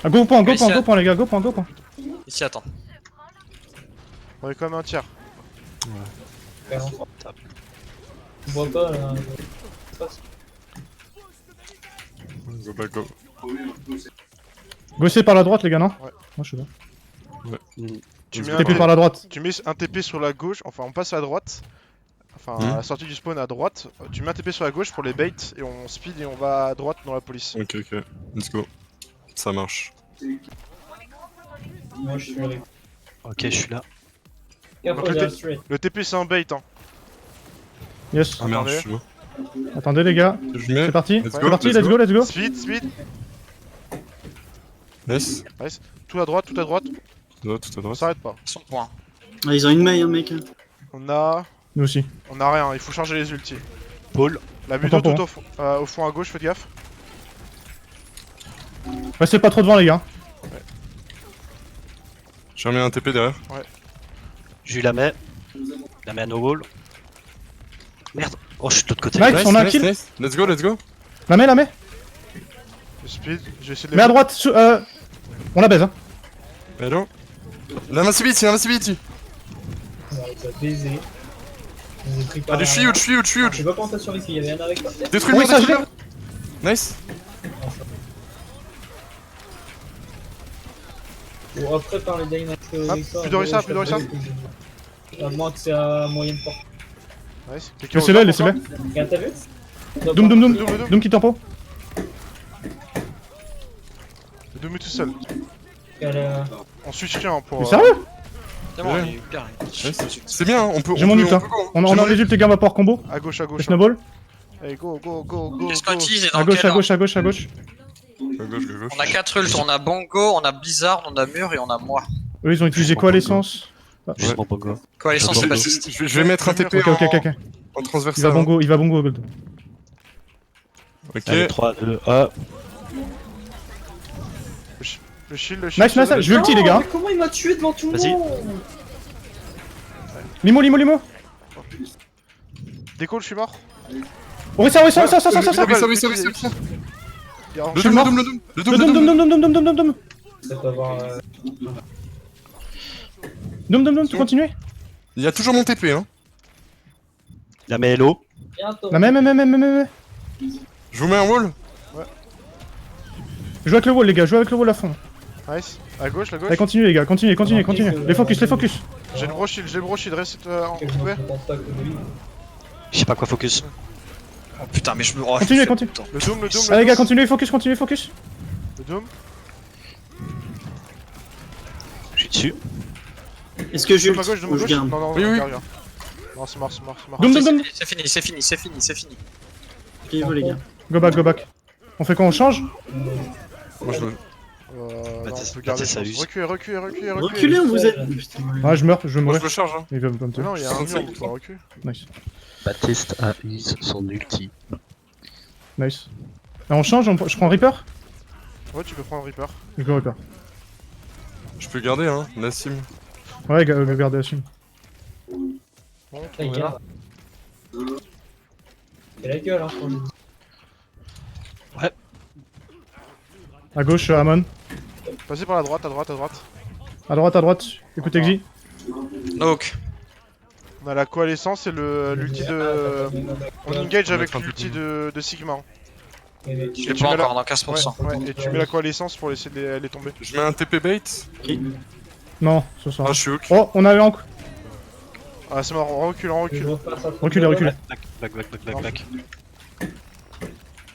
Ah, go point, Oui, c'est- go point, les gars, go point. Ici, attends. On est quand même un tiers. On voit pas là. Go back go. Gossez par la droite, les gars, non? Ouais. Moi, je suis là. Tu Let's mets, go. un TP par la droite. tu mets un TP sur la gauche, enfin on passe à droite. Enfin à la sortie du spawn à droite. Tu mets un TP sur la gauche pour les baits et on speed et on va à droite dans la police. Ok, ok. Let's go. Ça marche. Moi je suis là. Ok, je suis là. Gaffe, Donc, on le est à T- straight. Le TP c'est un bait hein. Yes. Ah merde, Attendez. je suis là. Attendez, les gars. Je mets. C'est parti. Let's C'est go, parti, let's let's go. Speed, speed. Nice. Tout à droite, tout à droite. Tout à On droite. s'arrête pas. Son point. Ah, ils ont une maille, hein, mec. On a Nous aussi. rien, il faut charger les ultis. Paul. La Budo Attends, tout au fond à gauche, faites gaffe. Restez pas trop devant, les gars. J'ai remis un TP derrière. J'ai eu la main. La main à no wall. Merde. Oh, je suis de l'autre côté. Nice, on a un kill. Nice. Let's go, let's go. La mets. Le speed, je vais essayer de Mais à les... droite, on la baise, hein. Hello. L'invincibility. On va baiser. On est pris par Allez, je suis huge, je suis huge, je suis Je huge. sais pas comment t'as survécu, il y avait un avec toi. Détruis-le, Oui, ça, je détruis-le. Nice. Bon, après par les Dynamics plus d'Orisa, plus d'Orisa. À moins que c'est à moyenne portée. Nice. Quelqu'un Laissez-le, au top laissez-le. encore Regarde, t'as vu? Doom. Doom. Doom qui tempo. Le Doom est tout seul. Regarde, On switch rien pour... Mais sérieux? C'est bon, Ouais. il est bien. Nice. C'est bien, on peut. J'ai on mon peut- ult, on hein. peut go. On J'ai a mon les ult. ults, les gars, on va pouvoir combo. À gauche, à gauche. Snowball. Allez, go, go, go, go, Qu'est-ce qu'on go. utilise et dans À gauche, quel à gauche. À gauche, à gauche. On a 4 ults, on a Bongo, on a Blizzard, on a Mur et on a moi. Eux, ils ont utilisé quoi, l'essence? Juste mon Bongo. Coalition, c'est pas juste. Je vais mettre un TP Ok, ok. en Il transversal. va bongo, Gold. Ok. Allez, 3, 2, 1. Le shield, le shield. Nice, nice, je vais ulti les gars. Mais comment il m'a tué devant tout le Vas-y. monde? Limo, limo, limo. Déco, je suis mort. Orisa, Orisa, ça. Le doom, le doom. Le dom. Ça peut avoir. Dom, tu continues? Il y a toujours mon TP, hein. La met hello. Bientôt. La même. Je vous mets un wall. Joue avec le wall les gars, joue avec le wall à fond. Nice. À gauche, la gauche. Allez, continue les gars, continue. Les focus. J'ai le bro shield, reste en Je coupé. pense pas que lui. Je sais pas quoi focus. Oh putain, mais je me. Oh, Continue. Le doom, Allez les gars, continuez, focus. Le doom. Je suis dessus. Est-ce que je Doom à gauche, doom à je gauche. garde? Non, Oui. regarde. Non, c'est mort. Dom. C'est fini. Ok, les gars. Go back. On fait quoi, on change? Moi, je veux- Non, Bah, on t'es- peut bah, garder t'es ça. salut. Reculez. Reculez, on vous êtes. Putain, Ah, je meurs, je vais Moi, mourir. je le charge, hein. Il va me tuer. Non, il y a un mur, on peut reculer. Nice. Baptiste a eu son ulti. Nice. Là, on change, je prends Reaper? Ouais, tu peux prendre Reaper. Je go Reaper. Je peux garder, hein. Nassim. Ouais, gardez, assume. Bon, Hey, on est là. gars. C'est la gueule, hein, pour lui. À gauche, Amon. Passez par la droite, à droite. À droite. Écoute, Exi. Donc, On a la coalescence et l'ulti de. On engage avec mettre un peu l'ulti plus. de Sigma. je l'ai tu pas mets la- encore dans 15%. Ouais, et tu mets la coalescence pour laisser les tomber. Je mets un TP bait. Non, ce soir. Ah, je suis hook. Oh, on a eu un coup. Ah, c'est mort, on recule. Reculez. Black.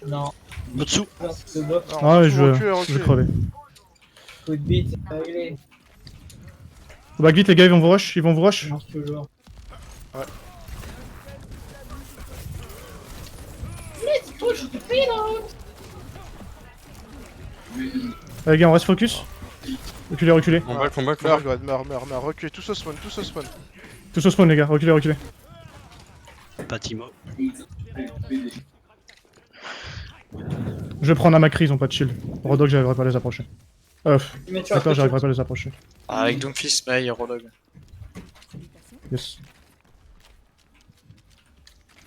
Non. Au-dessous. Ce buff, Ah ouais, je recule. vais crever. coup de bite, réglé. Bah vite les gars, ils vont vous rush. Ça marche toujours. Allez les gars, on reste focus. Reculez. On back. Meurs, God, meurs. Reculez, tous au spawn. Tous au spawn les gars, reculez. Pas Timo. Je vais prendre un Macri, ils ont pas de shield. Rodog, j'arriverai pas à les approcher. Mais tu vois, D'accord, j'arriverai pas à les approcher. Ah, avec Doomfist, May et Rodog. Yes.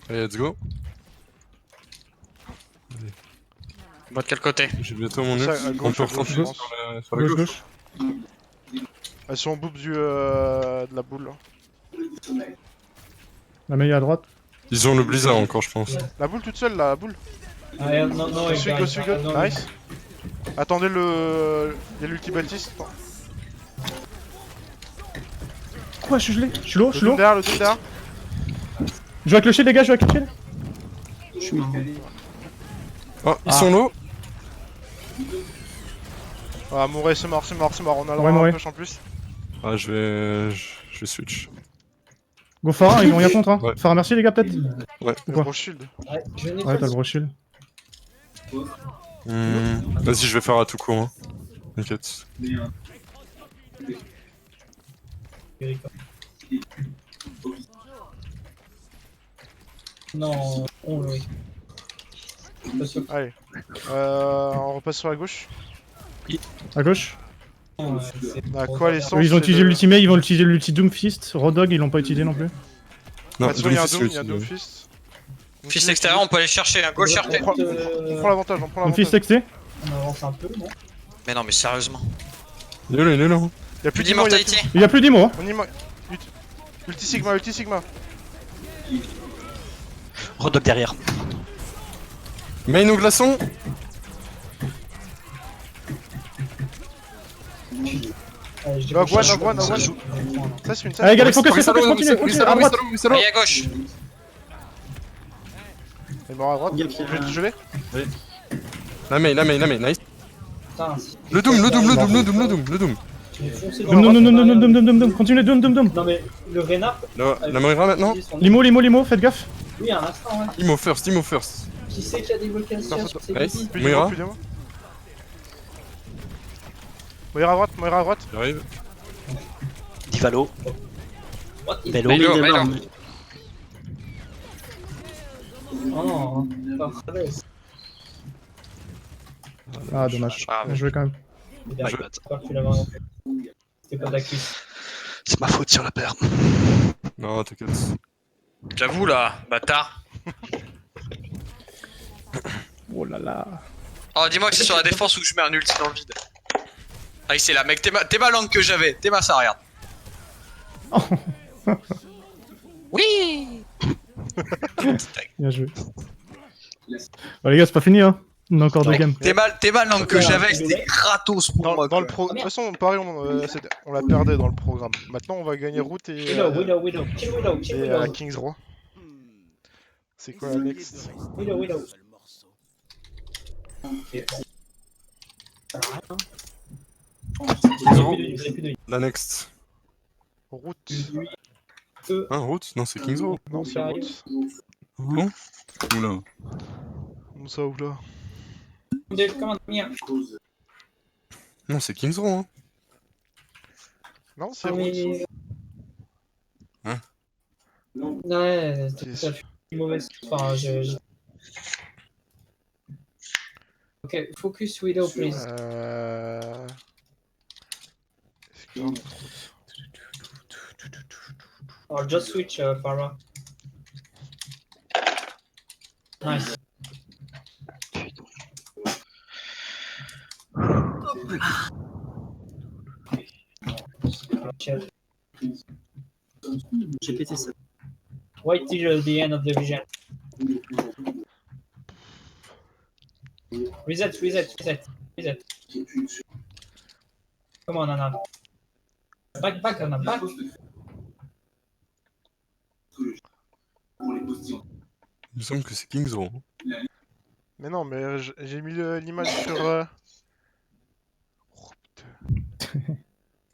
Allez, let's go. Moi de quel côté? J'ai bientôt mon ult. Ça, à On gauche, peut à gauche, recontinuer je pense. sur la gauche. Gauche. Elles sont au bout de la boule. La meilleure à droite. Ils ont le blizzard encore, je pense. La boule toute seule, là, la boule. Ah, non, Go, suis, go. non, Nice. Attendez le. Il y a l'ulti Baptiste. Quoi, je suis gelé? Je suis lourd, Le doom derrière. Je joue avec le shield les gars, je joue avec le shield. Je suis mort. Oh, ils sont low. Ah, Mouret, c'est mort. On a le Ouais, droit à Mouret. un push en plus. Ah, je vais switch. Go Phara, ils vont rien contre hein. Ouais. Phara, merci les gars peut-être. Ouais. Le Quoi gros shield. Ouais, je n'ai Ouais, pas t'as le gros shield. Vas-y, je vais faire à tout court. Hein. T'inquiète. Non, oui. Allez. On repasse sur la gauche. À gauche. La coalescence. Eux, ils ont c'est utilisé le- l'ultimate, ils vont utiliser l'ulti Doomfist. Rodog, ils l'ont pas utilisé non plus. Non, Ah, tu vois, il y a un Doomfist, Doom, il y a un Doomfist. Doomfist. Fist extérieur, on peut aller chercher un gauche RT. On prend l'avantage, Doomfist XT. On avance un peu, non? Mais non, mais sérieusement. Il est là. Il y a plus Plus d'immo, il y a d'immortalité. Il y a plus d'immo hein. On y Ulti Sigma. Rodog derrière. Main au glaçon. Allez, je Log décroche. one. Ça Ça, c'est une Allez gars, les Oui, focus, oui, continue, à droite. Allez, à gauche. Il est mort à droite. Gap, Je vais te geler. La main, nice. Putain, Le doom. tu m'es foncé dans la droite. Doom, continuez, Doom. Non mais le Renard. La Moira maintenant. Limo, faites gaffe. Oui, un instant, ouais. Imo first. Qui sait qu'il y a des vocations sur ces Nice. bébés? Plus Moira. d'immo. Moira à droite. J'arrive. Divalo. What? Bello. Bello. d'abord, non. Oh non, pas Travès. Ah, dommage. Ah, Bien joué quand même. My D'accord, bad. tu l'as vraiment fait. C'était pas ta cuisse. C'est ma faute sur la paire. Non, t'inquiète. J'avoue là, bâtard. Oh là là. Oh, dis-moi que c'est sur la défense ou que je mets un ulti dans le vide. Ah, c'est là, mec, t'es ma langue que j'avais. T'es ma ça, regarde. Oui. Bien joué. Bon, les gars, c'est pas fini, hein. On a encore deux games. T'es ma langue que j'avais, c'était gratos pour moi. Dans le quoi. de toute façon, pareil, on la perdait dans le programme. Maintenant, on va gagner Route et, Willow. Kill Willow. et King's Row. C'est quoi la next? Willow. Ok. La next. Route. Hein, Route? Non, c'est King's Row. Non, c'est Route. Bon. Oula. Où ça, où là? Non, c'est King's Row, hein. Non, c'est Route. Hein? Ouais, c'est mauvaise. Enfin, Ok, focus Widow, please. Or just switch, Pharma. Nice. Check. J'ai pété ça. Wait till the end of the vision. Reset. Come on, Anna. Back, Anna, back. Il me semble que c'est King's Row. Hein. Mais non, mais j'ai mis l'image sur... Oh, putain.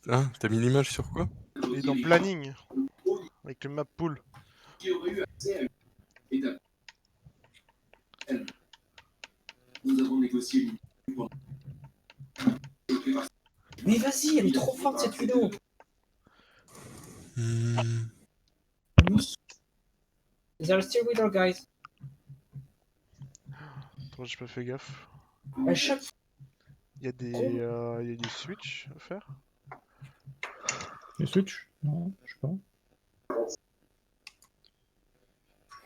Hein, t'as mis l'image sur quoi? Il est dans planning. Avec le map pool. Mais vas-y, elle est trop forte cette vidéo. Is there still Widow, guys? Attends, j'ai pas fait gaffe. À chaque Il y a des switches à faire. Les switch? Non, je sais pas.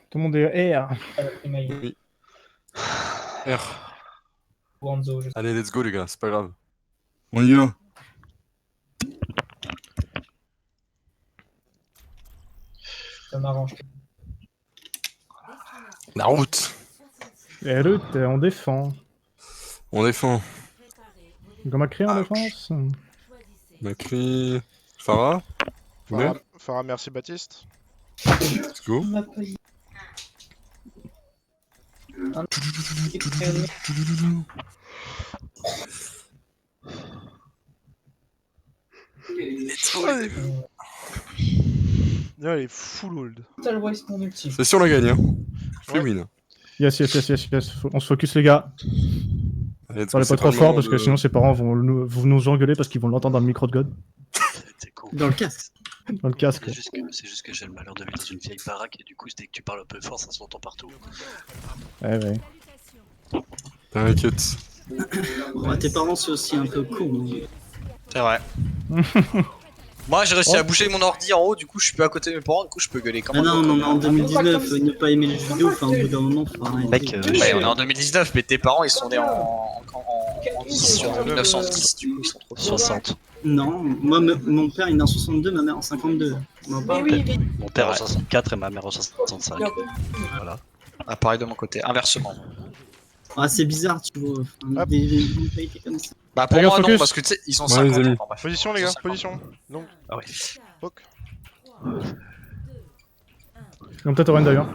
Tout le monde est R. Oui. R. Wanzo, je sais. Allez, let's go, les gars, c'est pas grave. On y va. Ça m'arrange. La route. Et Ruth, on défend. On défend. Comment créer en défense? Macri. Farah. Farah, merci Baptiste. Let's go. Là, elle est full hold. Total waste mon ulti. C'est sûr, on la gagne, hein. Free Ouais. win. Yes. On se focus, les gars. Allez, Parlez pas trop fort parce que sinon ses parents vont nous engueuler parce qu'ils vont l'entendre dans le micro de God. T'es con. Dans le casque. Dans le casque. C'est juste que j'ai le malheur de vivre dans une vieille baraque et du coup, dès que tu parles un peu fort, ça s'entend partout. Ouais. T'inquiète. Ouais, tes parents, c'est aussi un peu con. C'est vrai. Moi, j'ai réussi à bouger mon ordi en haut, du coup, je suis plus à côté de mes parents, du coup, je peux gueuler comme Ah un non, con. non, mais en 2019, ne pas aimer les jeux vidéo, enfin, au bout d'un moment, faut arrêter. Mec, Ouais, on est en 2019, mais tes parents, ils sont nés en 1910, du coup, ils sont trop 60. Non, moi, mon père, il est en 62, ma mère en 52. On en parle. Mon père en 64 et ma mère en 65. Voilà. Ah, pareil de mon côté, inversement. Ah, c'est bizarre, tu vois. Enfin, Hop. des mentalités comme ça. Bah, pour Les gars, moi, non, focus. parce que tu sais, ils ont Ouais, 50 les amis. ans. Enfin, bref. Position, les Ils ont gars, 50. position. Donc, Ah ouais. poke. Comme peut-être Oren d'ailleurs.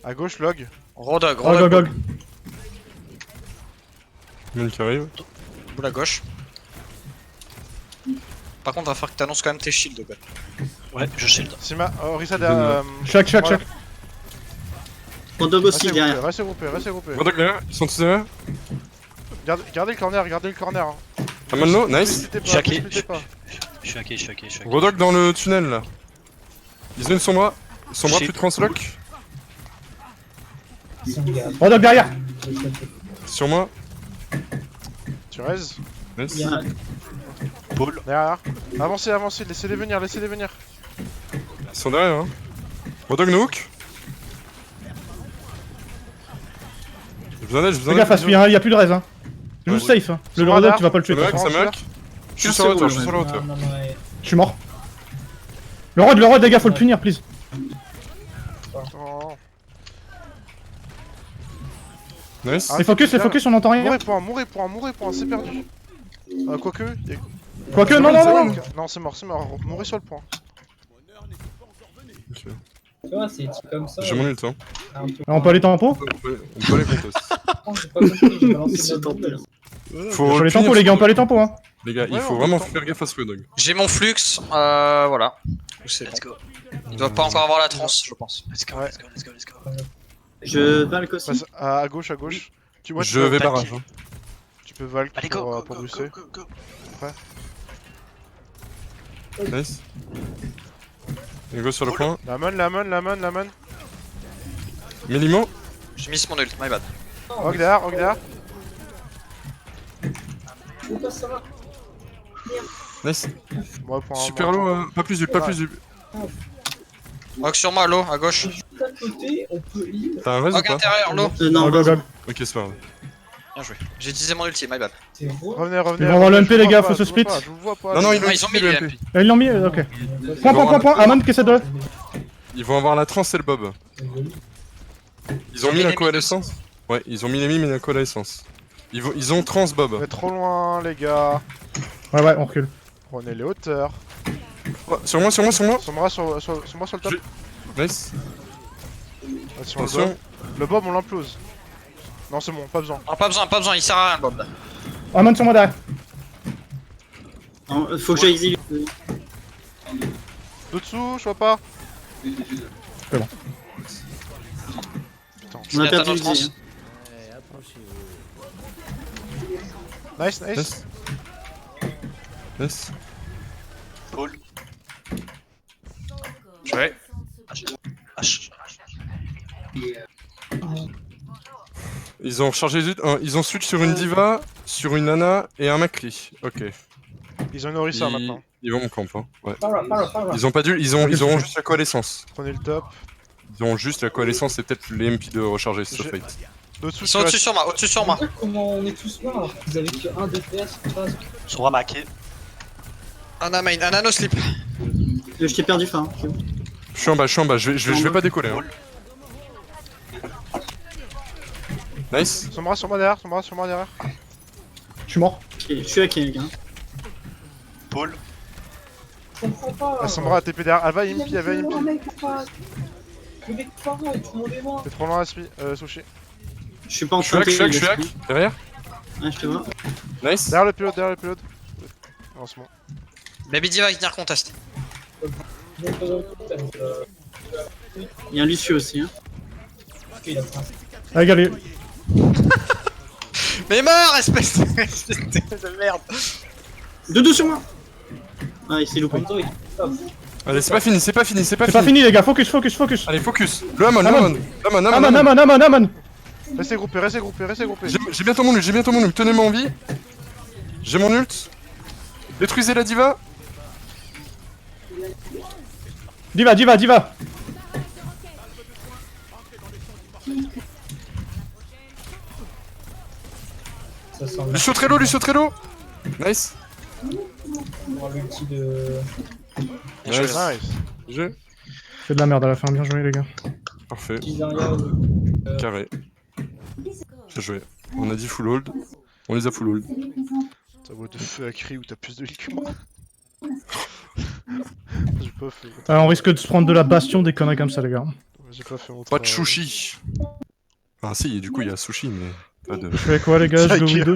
À gauche, log. Rodog, Gog. Même qui arrive. boule à gauche. Par contre, va falloir que t'annonces quand même tes shields, God. Ouais, je shield. Sima, Risa derrière. Chaque. Voilà. Rodog aussi derrière. Restez groupés. Rodok derrière, ils sont tous derrière. Gardez le corner. Hein. Ah, maintenant, nice. N'hésitez J'ai hacké. n'hésitez pas. Je suis hacké. Rodok dans le tunnel là. Ils viennent sur moi. Sombra, Shit. tu te translock. Rodog derrière. Sur moi. Tu raises. Nice. Il y a- Paul. Derrière. Avancez, avancez, laissez-les venir, laissez-les venir. Ils sont derrière, hein. Rodog no hook. J'ai besoin d'aide, j'ai besoin Fais d'aide. gaffe à celui, hein, il y a plus de res. Hein. Juste Ouais. safe. Hein. Le Sur Rodog, radar. tu vas pas le tuer. Ça me hack, de toute façon. ça me hack. Je suis Un sur la hauteur, je second, suis sur la hauteur. Non, non, ouais. Je suis mort. Le Rod, les gars, faut le punir, please. Oh. Nice. Ah, Les focus, on entend rien. Mourez point, c'est perdu. Quoique. Quoique, non, non, non. Non, c'est mort, mourez sur le point. Ok. Tu vois, c'est des types comme ça. J'ai mon ult, hein. un peu- On peut aller tempo. On peut aller contest. J'ai pas compris, j'ai balancé Ils sont ma bombe. tentés. Faut Sur les punir tempos, les gars, on peut aller tempo. Hein. Les gars, il Ouais, faut on vraiment entend. faire gaffe à ce Rodog. J'ai mon flux, voilà. C'est bon. Let's go. Ils doivent pas encore avoir la transe, je pense. Let's go, Ouais. let's go, let's go, let's go. Je valk aussi. Passe à gauche, à gauche. Tu vois, tu Je peux- vais tac. barrage. Hein. Tu peux valk Allez, go, pour, go, pour go, booster. go, go, go. Nice. Et go sur le point. La man. Mélimo. J'ai mis mon ult, my bad. Hog derrière. Faut pas savoir. Nice. Moi, pour un- Super low, pas plus d'ult, pas Ouais. plus d'ult. Rock sur moi, l'eau, à gauche. Juste à côté, on peut hit. T'as un res ou Rock pas? intérieur, l'eau. Non, Go, go, go. Ok, c'est pas grave. Bien joué. J'ai utilisé mon ulti, my bad. C'est beau. Revenez. Ils vont avoir le je MP, vous les vois gars, pas, faut se je vous vois split. pas, Je vous vois pas. Non, non, ils ont mis le les MP. Ils l'ont mis, ok. Point. Amon qui essaie de. Ils vont avoir la trans et le bob. Ils ont mis la coalescence. Ouais, ils ont mis les mimes et la coalescence. Ils ont trans On bob. est trop loin, les gars. Ouais, on recule. Prenez les hauteurs. Oh, sur moi. Sur moi sur le top. Nice. Sur le Attention. bob. Le bob, on l'implose. Non, c'est bon, pas besoin. Ah, pas besoin, il sert à rien le bob. Amon sur moi derrière. Faut que j'aille exhiber. Dessous, je vois pas. C'est bon. Putain. On a Bien, perdu t'as le notre Zé. Nice. Nice. Nice. Paul. Ouais. H. Ils ont rechargé les ult. Ils ont switch sur une diva, sur une Ana et un Macri. Ok. Ils ont une Orisa maintenant. Ils vont mon camp. Hein. Ouais. Par là. Ils ont pas dû. Ils auront juste la coalescence. Prenez le top. Ils auront juste la coalescence et peut-être les MP de recharger ce J'ai- fight. Dessous, Ils sont au-dessus sur moi, au-dessus sur moi. Comment on est tous morts alors que vous avez que 1 DPS en face. Sur un maquet. Un main, un nano slip. Je t'ai perdu fin. Je suis en bas. Je vais pas décoller. Hein. Nice. Sur moi derrière. Je suis mort. Ok, je suis hacké, les gars. Paul. Je comprends pas. Elle Sombra a TP derrière. Elle va impi. Le mec pareil, tout le monde est mort. T'es trop loin, Aspi. Sushi. Je suis pas en Je suis hack, train je suis hack. Derrière. Ouais, je te vois. Nice. Derrière le pilote. Lancement. Baby Diva va venir contest. Donc, Il y a un Lucio aussi. Hein. il a pris Allez, allez. Mais mort, espèce de merde. Deux sur moi. Ah, il s'est loupé. Ponto, il est top. Allez, c'est pas fini. C'est pas fini, les gars. Focus. Allez, focus. Le Amon. Amon. Restez groupés. J'ai bientôt mon ult. Tenez-moi en vie. J'ai mon ult. Détruisez la diva. Diva. Ça sent Lucio Trello. Nice. l'ulti de. Nice. Nice. Jeu. C'est de la merde à la fin. Bien joué, les gars. Parfait. Kizaria. Carré. Bien joué. On a dit full hold. On les a full hold. Ça vaut de feu à cri où t'as plus de vie que moi. J'ai pas fait. On risque de se prendre de la bastion, des conneries comme ça, les gars. J'ai pas fait mon Pas de travail. sushi. Ah si, du coup il y a sushi, mais pas de... Je fais quoi, les gars? Ça Je go qui- Widow.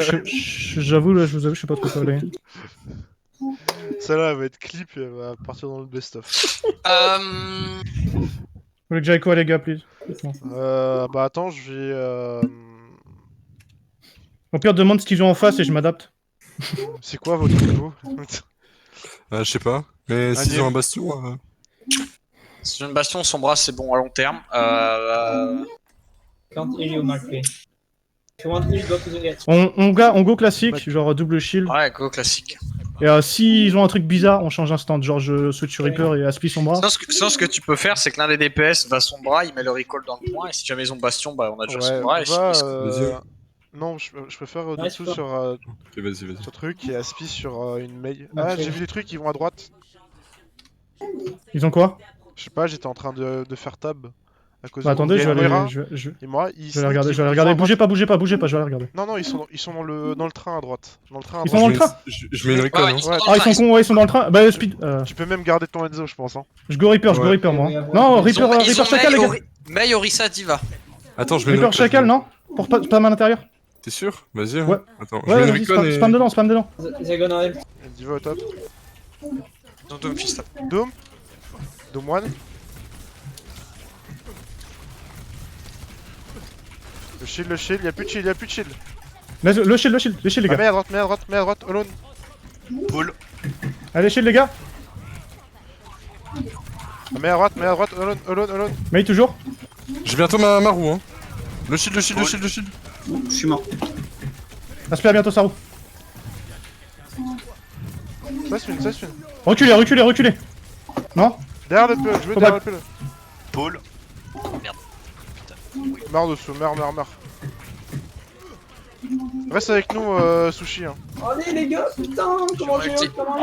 J'avoue, là, je vous avoue, je sais pas trop quoi aller. Celle-là elle va être clip et elle va partir dans le best-of. Vous voulez que j'aille quoi, les gars, please? Bah attends, je vais. Au pire, demande ce qu'ils ont en face et je m'adapte. C'est quoi votre niveau? Je sais pas. Mais s'ils Allez. ont un bastion... C'est une bastion, son bras c'est bon à long terme. Quand il est au marqué. If you want me, go to the gate. On go classique, genre double shield. Ouais, go classique. Et s'ils ont un truc bizarre, on change un stand. Genre je switch sur Reaper et Aspi son bras. Sinon, ce que tu peux faire, c'est que l'un des DPS va son bras, il met le recall dans le point, et si jamais ils ont bastion, bah on a déjà son bras. Et va, Vas-y. Non, je préfère Ouais, Dotsu je peux. sur Ok, vas-y. ce truc et Aspi sur une mail. Ok. Ah, j'ai vu des trucs qui vont à droite. Ils ont quoi? Je sais pas, j'étais en train de faire tab. À cause Bah attendez, il y a je vais Moira, aller. Je et moi, vais aller regarder, je vais aller regarder. Bougez pas, je vais aller regarder. Non, non, ils sont dans le train à droite. Dans le train à Ils droite. sont dans le train? Je mets une recall, Ouais, hein. ils sont Ouais. dans Ah, le train, ils sont cons, ouais, ils sont dans le train. Bah, speed. Tu peux même garder ton Enzo, je pense. Hein. Je go Reaper, moi. Non, Ils ont Reaper Chacal, les gars. Mei, Orisa, Diva. Attends, je mets une Reaper recall. Chacal, non? Pour spam à l'intérieur. T'es sûr? Vas-y, hein. Ouais. Attends, je Ouais, mets une vas-y, recall et... spam dedans. They're gonna help. Diva au top. Ils ont deux fils. Doom. Doom 1. Le shield, y'a plus de shield. Le shield, les Ah, gars. mets à droite, alone. Pull. Allez, shield, les gars. Ah, mets à droite, alone. Mais toujours. J'ai bientôt ma roue, hein. Le shield. Je suis mort. Aspi, à bientôt, Saru. Ça se fait. Reculez. Non? Derrière le peu, je veux Faut derrière pas- le peu. Pull. Meurs dessous, meurs. Reste avec nous, Sushi. Hein. Allez les gars, putain, comment j'ai multi. eu comment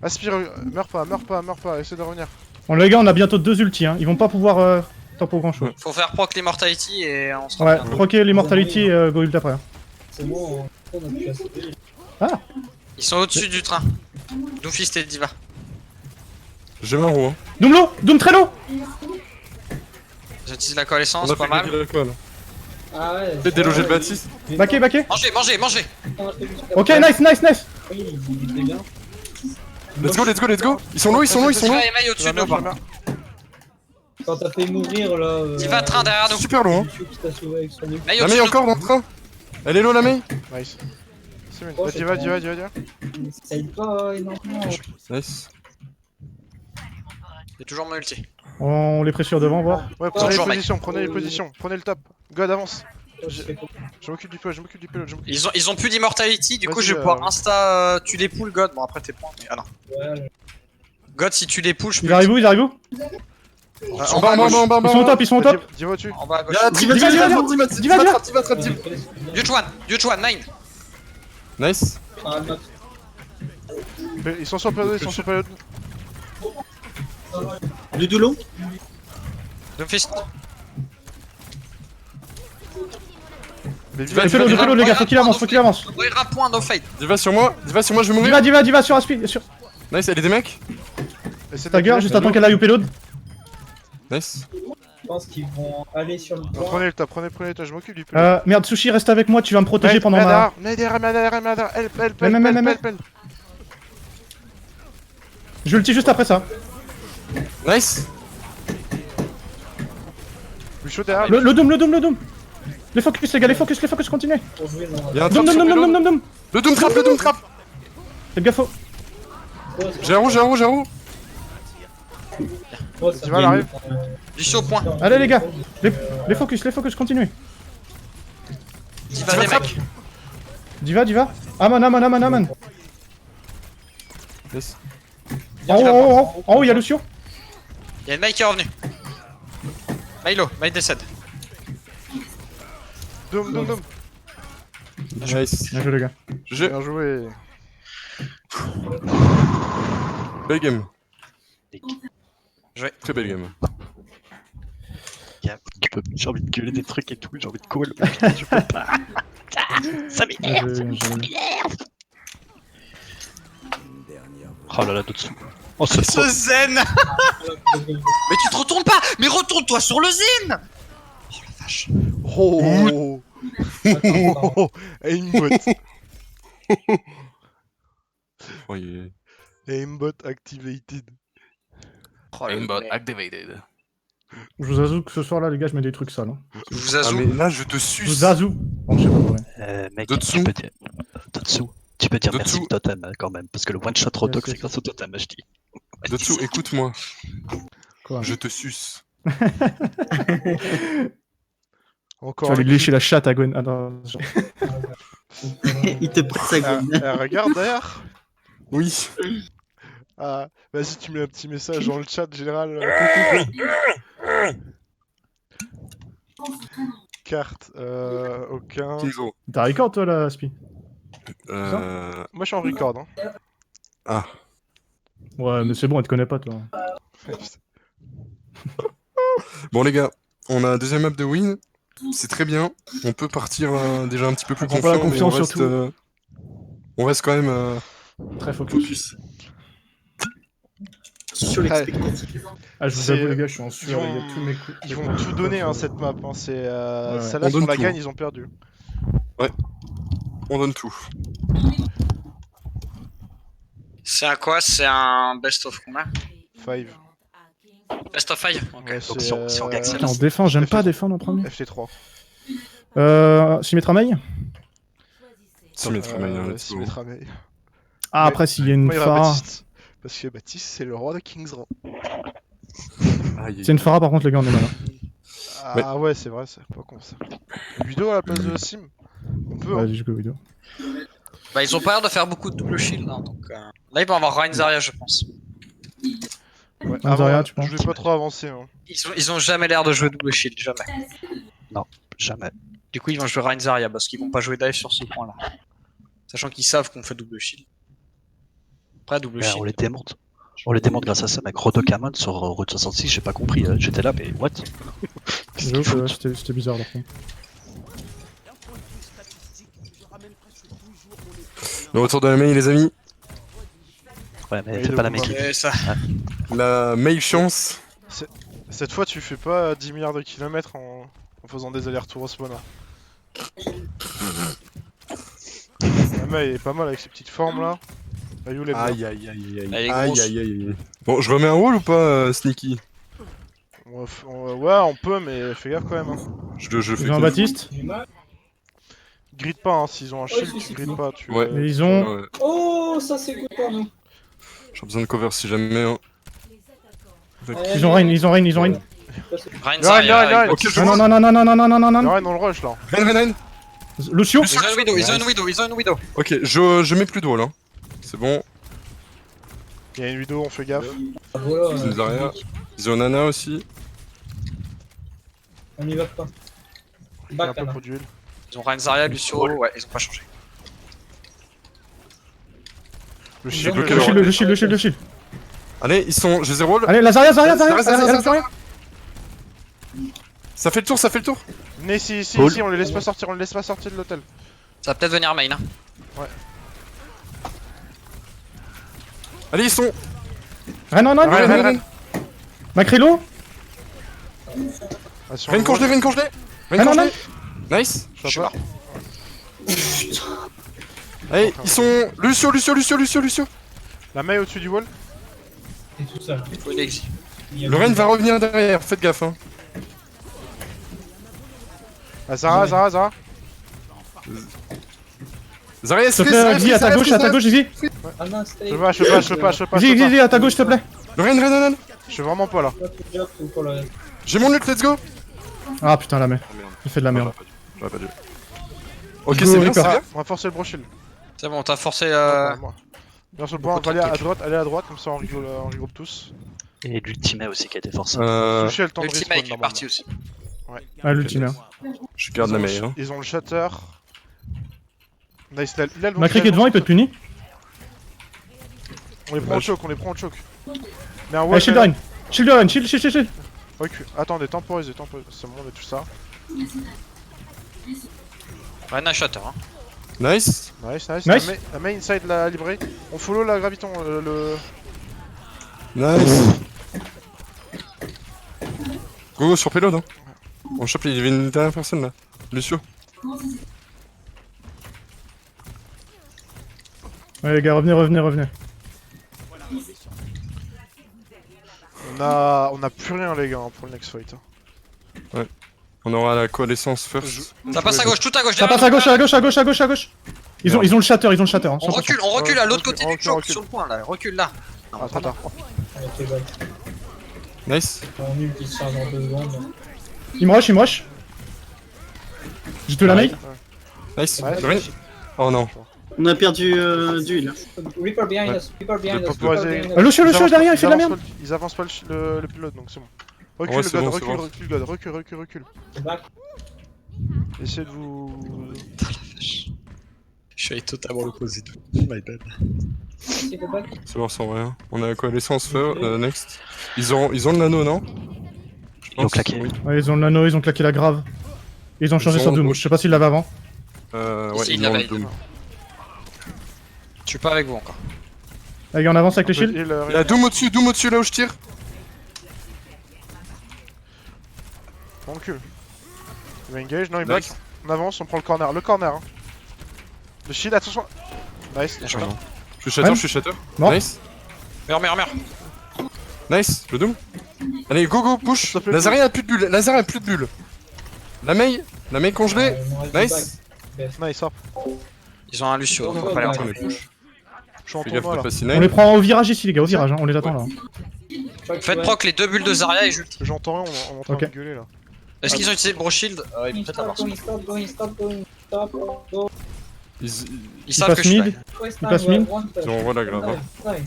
Aspire, meurs pas, essaie de revenir. Bon, les gars, on a bientôt 2 ultis, hein. Ils vont pas pouvoir tempo grand chose. Faut faire proc l'immortality et on se Ouais, rend bien. proquer l'immortality et go ult après. Hein. C'est bon, on a pu assez. Ils sont au-dessus du train. Doomfist et Diva. J'ai ma roue, hein. Doom très low. J'utilise la coalescence, On a pas fait mal. la recall. Ah ouais. Peut-être déloger le Baptiste. Baqué. Mangez. Ok, nice. Oui, il était bien. Let's go. Ils sont low. Diva et Mei au-dessus de nous. Quand t'as fait mourir là. Diva, train derrière nous. Super loin. YouTube qui t'a sauvé avec son Mei La au-dessus Mei de nous. encore dans le train. Elle est low, la Mei. Nice. C'est Oh, bon, c'est Diva. Ça aide pas énormément. Nice. J'ai toujours mon ulti. On les pressure devant, voir. Ouais, prenez Toujours, les positions, prenez le top. God, avance. Je fais quoi Je m'occupe du pilote, Ils ont plus d'immortality, du coup Vas-y, je vais pouvoir insta tu les poules God. Bon après tes points, mais ah non. Ouais, God si tu les poules, je peux. Ils arrivent où? En bas à gauche. Ils sont au top. Diva au-dessus. En bas à gauche. Diva. Huge one, 9. Nice. ah, non. Ils sont sur période, Du doulot. Doomfist. Fais-le, les gars, faut qu'il avance. On ira point, no fight. Diva sur moi, je vais mourir. Diva sur Aspi. Sur Nice, elle est des mecs. Stagger, juste attends qu'elle aille au payload. Nice. Je pense qu'ils vont aller sur le point. Prenez le top, je m'occupe du pilote. Merde, Sushi, reste avec moi, tu vas me protéger pendant ma. Mais derrière, help. Je ulti juste après ça. Nice. Je suis chaud derrière. Le doom. Les focus, les gars, les focus, continuez. Pour jouer dans Y'a un Doom. trap sur le Doom. Le doom trap. Faites gaffe. J'ai un roux. Tu vas l'arrive. Du saut au point. Allez, les gars. Les focus, continuez. Diva des mecs. Diva. Aman. Yes. En haut, y'a Lucio. Y'a une Mei qui est revenu. Mei décède. Doom. Nice. Bien joué, les gars. Bien joué. Belle game. Joué. Très belle game. J'ai envie de gueuler des trucs et tout, j'ai envie de courir le je peux pas. Ça m'énerve. Oh là là, dessous. Oh, ce Ce zen. Mais tu te retournes pas. Mais retourne-toi sur le zen. Oh la vache. Oh. Aimbot. Oh, il Aimbot activated. Oh, le mec. activated. Je vous avoue que ce soir là, les gars, je mets des trucs sales. Hein. Je vous Ah avoue. mais là je te Je suce. vous avoue. Bon, je sais pas vrai. mec, Dessous. tu peux dire Dessous. merci au totem hein, quand même, parce que le one shot rotox c'est grâce au totem, je dis. Dessous, écoute-moi. Quoi? Je te suce. Tu Encore vas lui un lécher la chatte à Gwen. Ah non, Il te presse sa Ah, gueule. regarde d'ailleurs. Oui. Ah, vas-y, tu mets un petit message dans le chat général. Coucou, Gwen. Carte, aucun. Kingzo. t'as record toi là, Spi? Moi je suis en record. Hein. Ah. Ouais, mais c'est bon, elle te connaît pas toi. Bon les gars, on a un deuxième map de win. C'est très bien. On peut partir déjà un petit peu plus On prend pas la confiant, mais on confiance, reste, surtout. on reste quand même Très focus. focus. Sur l'expectative. Ah, je vous C'est- avoue, les gars, je suis en sueur. ils vont- Il y a tous mes coups. Ils vont tout donner hein, cette map. Hein. C'est Ouais. celle-là On si on donne la tout, gagne, hein. ils ont perdu. On donne tout. C'est un quoi? C'est un best of combien? 5. Best of 5? Ok. Ouais, Donc si on gagne Putain, celle-là, on défend, j'aime pas FT3. défendre en premier. FT3. Symmetra mail. Symmetra mail, hein, let's go. Symmetra mail. Ah, Ouais. après, s'il y a une Moi, il y aura Phara. Baptiste. Parce que Baptiste, c'est le roi de King's Row. Aïe, C'est une Phara, par contre, les gars, on est mal. Ah ouais, c'est vrai, c'est pas con ça. Ludo à la place de Sim. On peut. Ouais, Hein. du coup, vidéo. Bah, ils ont pas l'air de faire beaucoup de double shield, hein, donc là, ils vont avoir Rein Zarya, je pense. Ouais. Zarya, Avant, tu penses je vais pas trop avancer. Hein. Ils ont jamais l'air de jouer double shield, jamais. Jamais. Du coup, ils vont jouer Rein Zarya parce qu'ils vont pas jouer dive sur ce point-là. Sachant qu'ils savent qu'on fait double shield. Après, double Ouais, shield. on les démonte. On les démonte grâce à ça, mec. Rotokamon sur Route 66, j'ai pas compris. J'étais là, mais what? J'avoue que ouais, c'était bizarre, par contre. Le retour de la mail, les amis. Ouais, mais Ouais, fais de pas la ouf, mec. Et ça. La mail chance. Cette fois, tu fais pas 10 milliards de kilomètres en faisant des allers-retours au spawn. Hein. La mail est pas mal avec ses petites formes là. Ayou l'aime bien. Aïe aïe aïe Elle aïe. est Aïe grosse. aïe aïe. Bon, je remets un wall ou pas, Sneaky? Ouais, on peut, mais fais gaffe quand même. Hein. Je fais Jean-Baptiste. Gride pas, hein. S'ils ont un shield, si, tu si, grides si. pas. Tu, Ouais. Et ils ont. Ouais, Oh, ça c'est good pour nous. j'ai besoin de cover si jamais. Hein. Ils ont Rein, ils ont Rein, ils ont Rein. Rein Rein, Zarya. Rein, Rein. ils- Ok, je Non, vois. non, non, non, non, non, non, non, non, non. Y'a rien dans le rush là. Rein. Lucio. Ils ont une widow, ils ont une widow, ils ont une widow. Ok, je mets plus de wall. Hein. C'est bon. Y'a une vidéo, on fait gaffe. Ah, voilà, Ils ont Zarya. Ils ont Nana aussi. on y va pas. Y'a un Back, peu Anna. pour duel. Ils ont Rein Zarya, Lucio. Ouais, ils ont pas changé. Le Ils shield, ont- le Le shield, le shield, le shield, le shield. Allez, ils sont. J'ai 0 wall. Allez, la Zarya, Zarya, Zarya, Zarya, Zarya, Zarya, Zarya. Ça fait le tour, ça fait le tour. Venez ici, ici, Paul. ici, on les laisse pas sortir, on les laisse pas sortir de l'hôtel. Ça va peut-être venir main, hein. Allez, ils sont. Rein, non, non, Rein, Rein, Rein. Macrelo. Ah, si on Reine le congelée, voit, Reine congelée. Ah, non, non. Nice. je sais pas. Allez, ils sont. Lucio. La maille au-dessus du wall. C'est tout ça. Faut une exit. Le Reine va revenir derrière, faites gaffe. Hein. Ah, Zara. Zarya, S'il te plaît, Xi, à ta gauche, Xi. Anna, stay. Je peux pas. Xi, à ta gauche, s'il te plaît. Le Reine. Je suis vraiment pas là. Pour le... J'ai mon ult, let's go. Ah putain, la merde. Il fait de la merde. J'aurais pas dû. Ok, Go, c'est bien, Reaper. c'est bien. On va forcer le brochure. C'est bon, t'as forcé. Bien sur le point, on va aller à droite, comme ça on regroupe tous. Et l'ultimate aussi qui a été forcé. Sushi a le temps de L'ultimate respawn qui est normalement. parti aussi. Ah, l'ultime. Je garde la mail. Hein. Ils ont le shatter. Nice, il a le Macri qui est devant, il peut te punir. On les prend au choke, Mais un Allez, wall. shield Rein. Shield Rein, shield. Recule. Attendez, temporisez. C'est bon, on est tout ça. Rein à shatter, hein. Nice. Nice. Nice. La main inside la librairie. On follow la graviton, le. Nice. Go sur payload. Hein. On chope, il y avait une dernière personne là. Lucio. Ouais, les gars, revenez. On a plus rien, les gars, hein, pour le next fight. Hein. On aura la coalescence first. Ça passe à gauche, tout à gauche. Ça derrière passe à nous. gauche. Ils ont le shatter, hein, On 100%. recule à l'autre recule, côté on du recule, choke, on recule. sur le point là. Recule là. Attends. Ok, back. Nice. On nul qui se charge en 2 secondes. Il me rush. J'ai tué la mail. Nice. Ouais, Green. Oh non. On a perdu du heal. Reaper behind Ouais. us, Reaper behind Le us, pop Reaper boisé. behind us. Le derrière, il fait de la merde. Ils avancent pas le pilote, donc c'est bon. Recule Ouais, le c'est god, bon, c'est recule bon. God, recule. Back. Essayez de vous... Je suis allé totalement l'opposé de my bad. C'est go back. C'est bon, sans rien. On a quoi, l'essence feu, next. Ils ont le nano, non? Ils ont claqué. Oui. Ouais, ils ont le nano, ils ont claqué la grave. Ils ont changé Ils sur ont- Doom. Je sais pas s'ils l'avaient avant. Ouais, Ici, ils il ont le l'avait. Doom. Je suis pas avec vous encore. Les gars, on avance avec les shields. Il y a Doom au-dessus là où je tire. On recule. Il va engage, non il Nice. back. On avance, on prend le corner, hein. Le shield, attention. Nice. Bien joué. Je suis shatter, Ouais. je suis shatter. Mort. Nice. Meurs. Nice, le Doom. Allez, go, push. S'il te plaît, Lazarin a plus de bulles. La main congelée. Nice. Nice, hop. Ils ont un Lucio, Ouais, faut pas les ouais, entendre. On les push. Je suis en Fais gaffe, tournoi t'as là. pas si On nice. les prend au virage ici, les gars, au virage. Hein. On les attend là. Faites proc les 2 bulles de Zarya et Jult. J'entends rien, on est en train Ok. de gueuler là. Est-ce qu'ils ont utilisé le Bro Shield ils peut-être avoir. Stop going, stop. Go. Ils Ils savent que passent je suis mid. là. Waste Il passe time, mid. one touch. Ils envoient la grave. Hein. Time.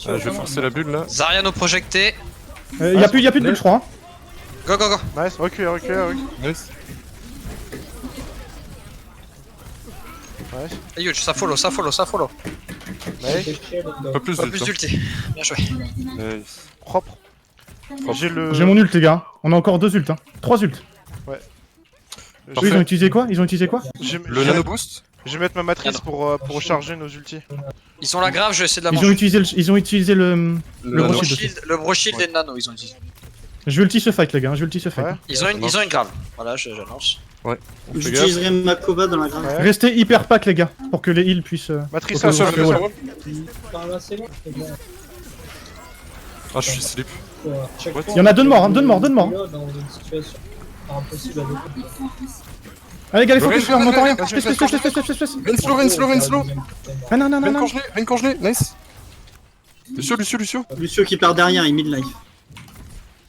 Ah, je vais forcer la bulle là. Zarya no projecté. Y'a plus de bulle, je crois. Hein. Go. Nice, recule. Nice. Nice. Et Huge, ça follow. Nice. Pas plus Pas de plus temps. d'ulti. Bien joué. Nice. Propre. J'ai le... J'ai mon ult, les gars. On a encore 2 ults. Hein. 3 ults. Eux, Parfait. ils ont utilisé quoi? Le nano boost. Je vais mettre ma matrice pour recharger nos ultis. Ils ont la grave, je vais essayer de la Ils ont manger. utilisé le Le Bro nano. Shield. Le Bro Shield et le Nano, ils ont utilisé. Je vais ulti ce fight, les gars. Je vais ulti ce fight. Ouais. Ils ont une grave. Voilà, j'annonce. On fait gaffe. J'utiliserai ma Kova dans la grave. Ouais. Restez hyper pack, les gars. Pour que les heals puissent. Matrice Ok, à sol, ok, le ouais. sol. Par là, c'est bon. c'est bon. Ah, je suis slip. Chaque What? fois, Il y en a deux de morts, hein, on deux de morts. est dans une situation impossible à défendre. Allez, gars, les focus, Reste, on m'entend rien. reste, Space. Rain slow. Ah non. Rain congelé, nice. Lucio. Lucio qui part derrière, il mid life.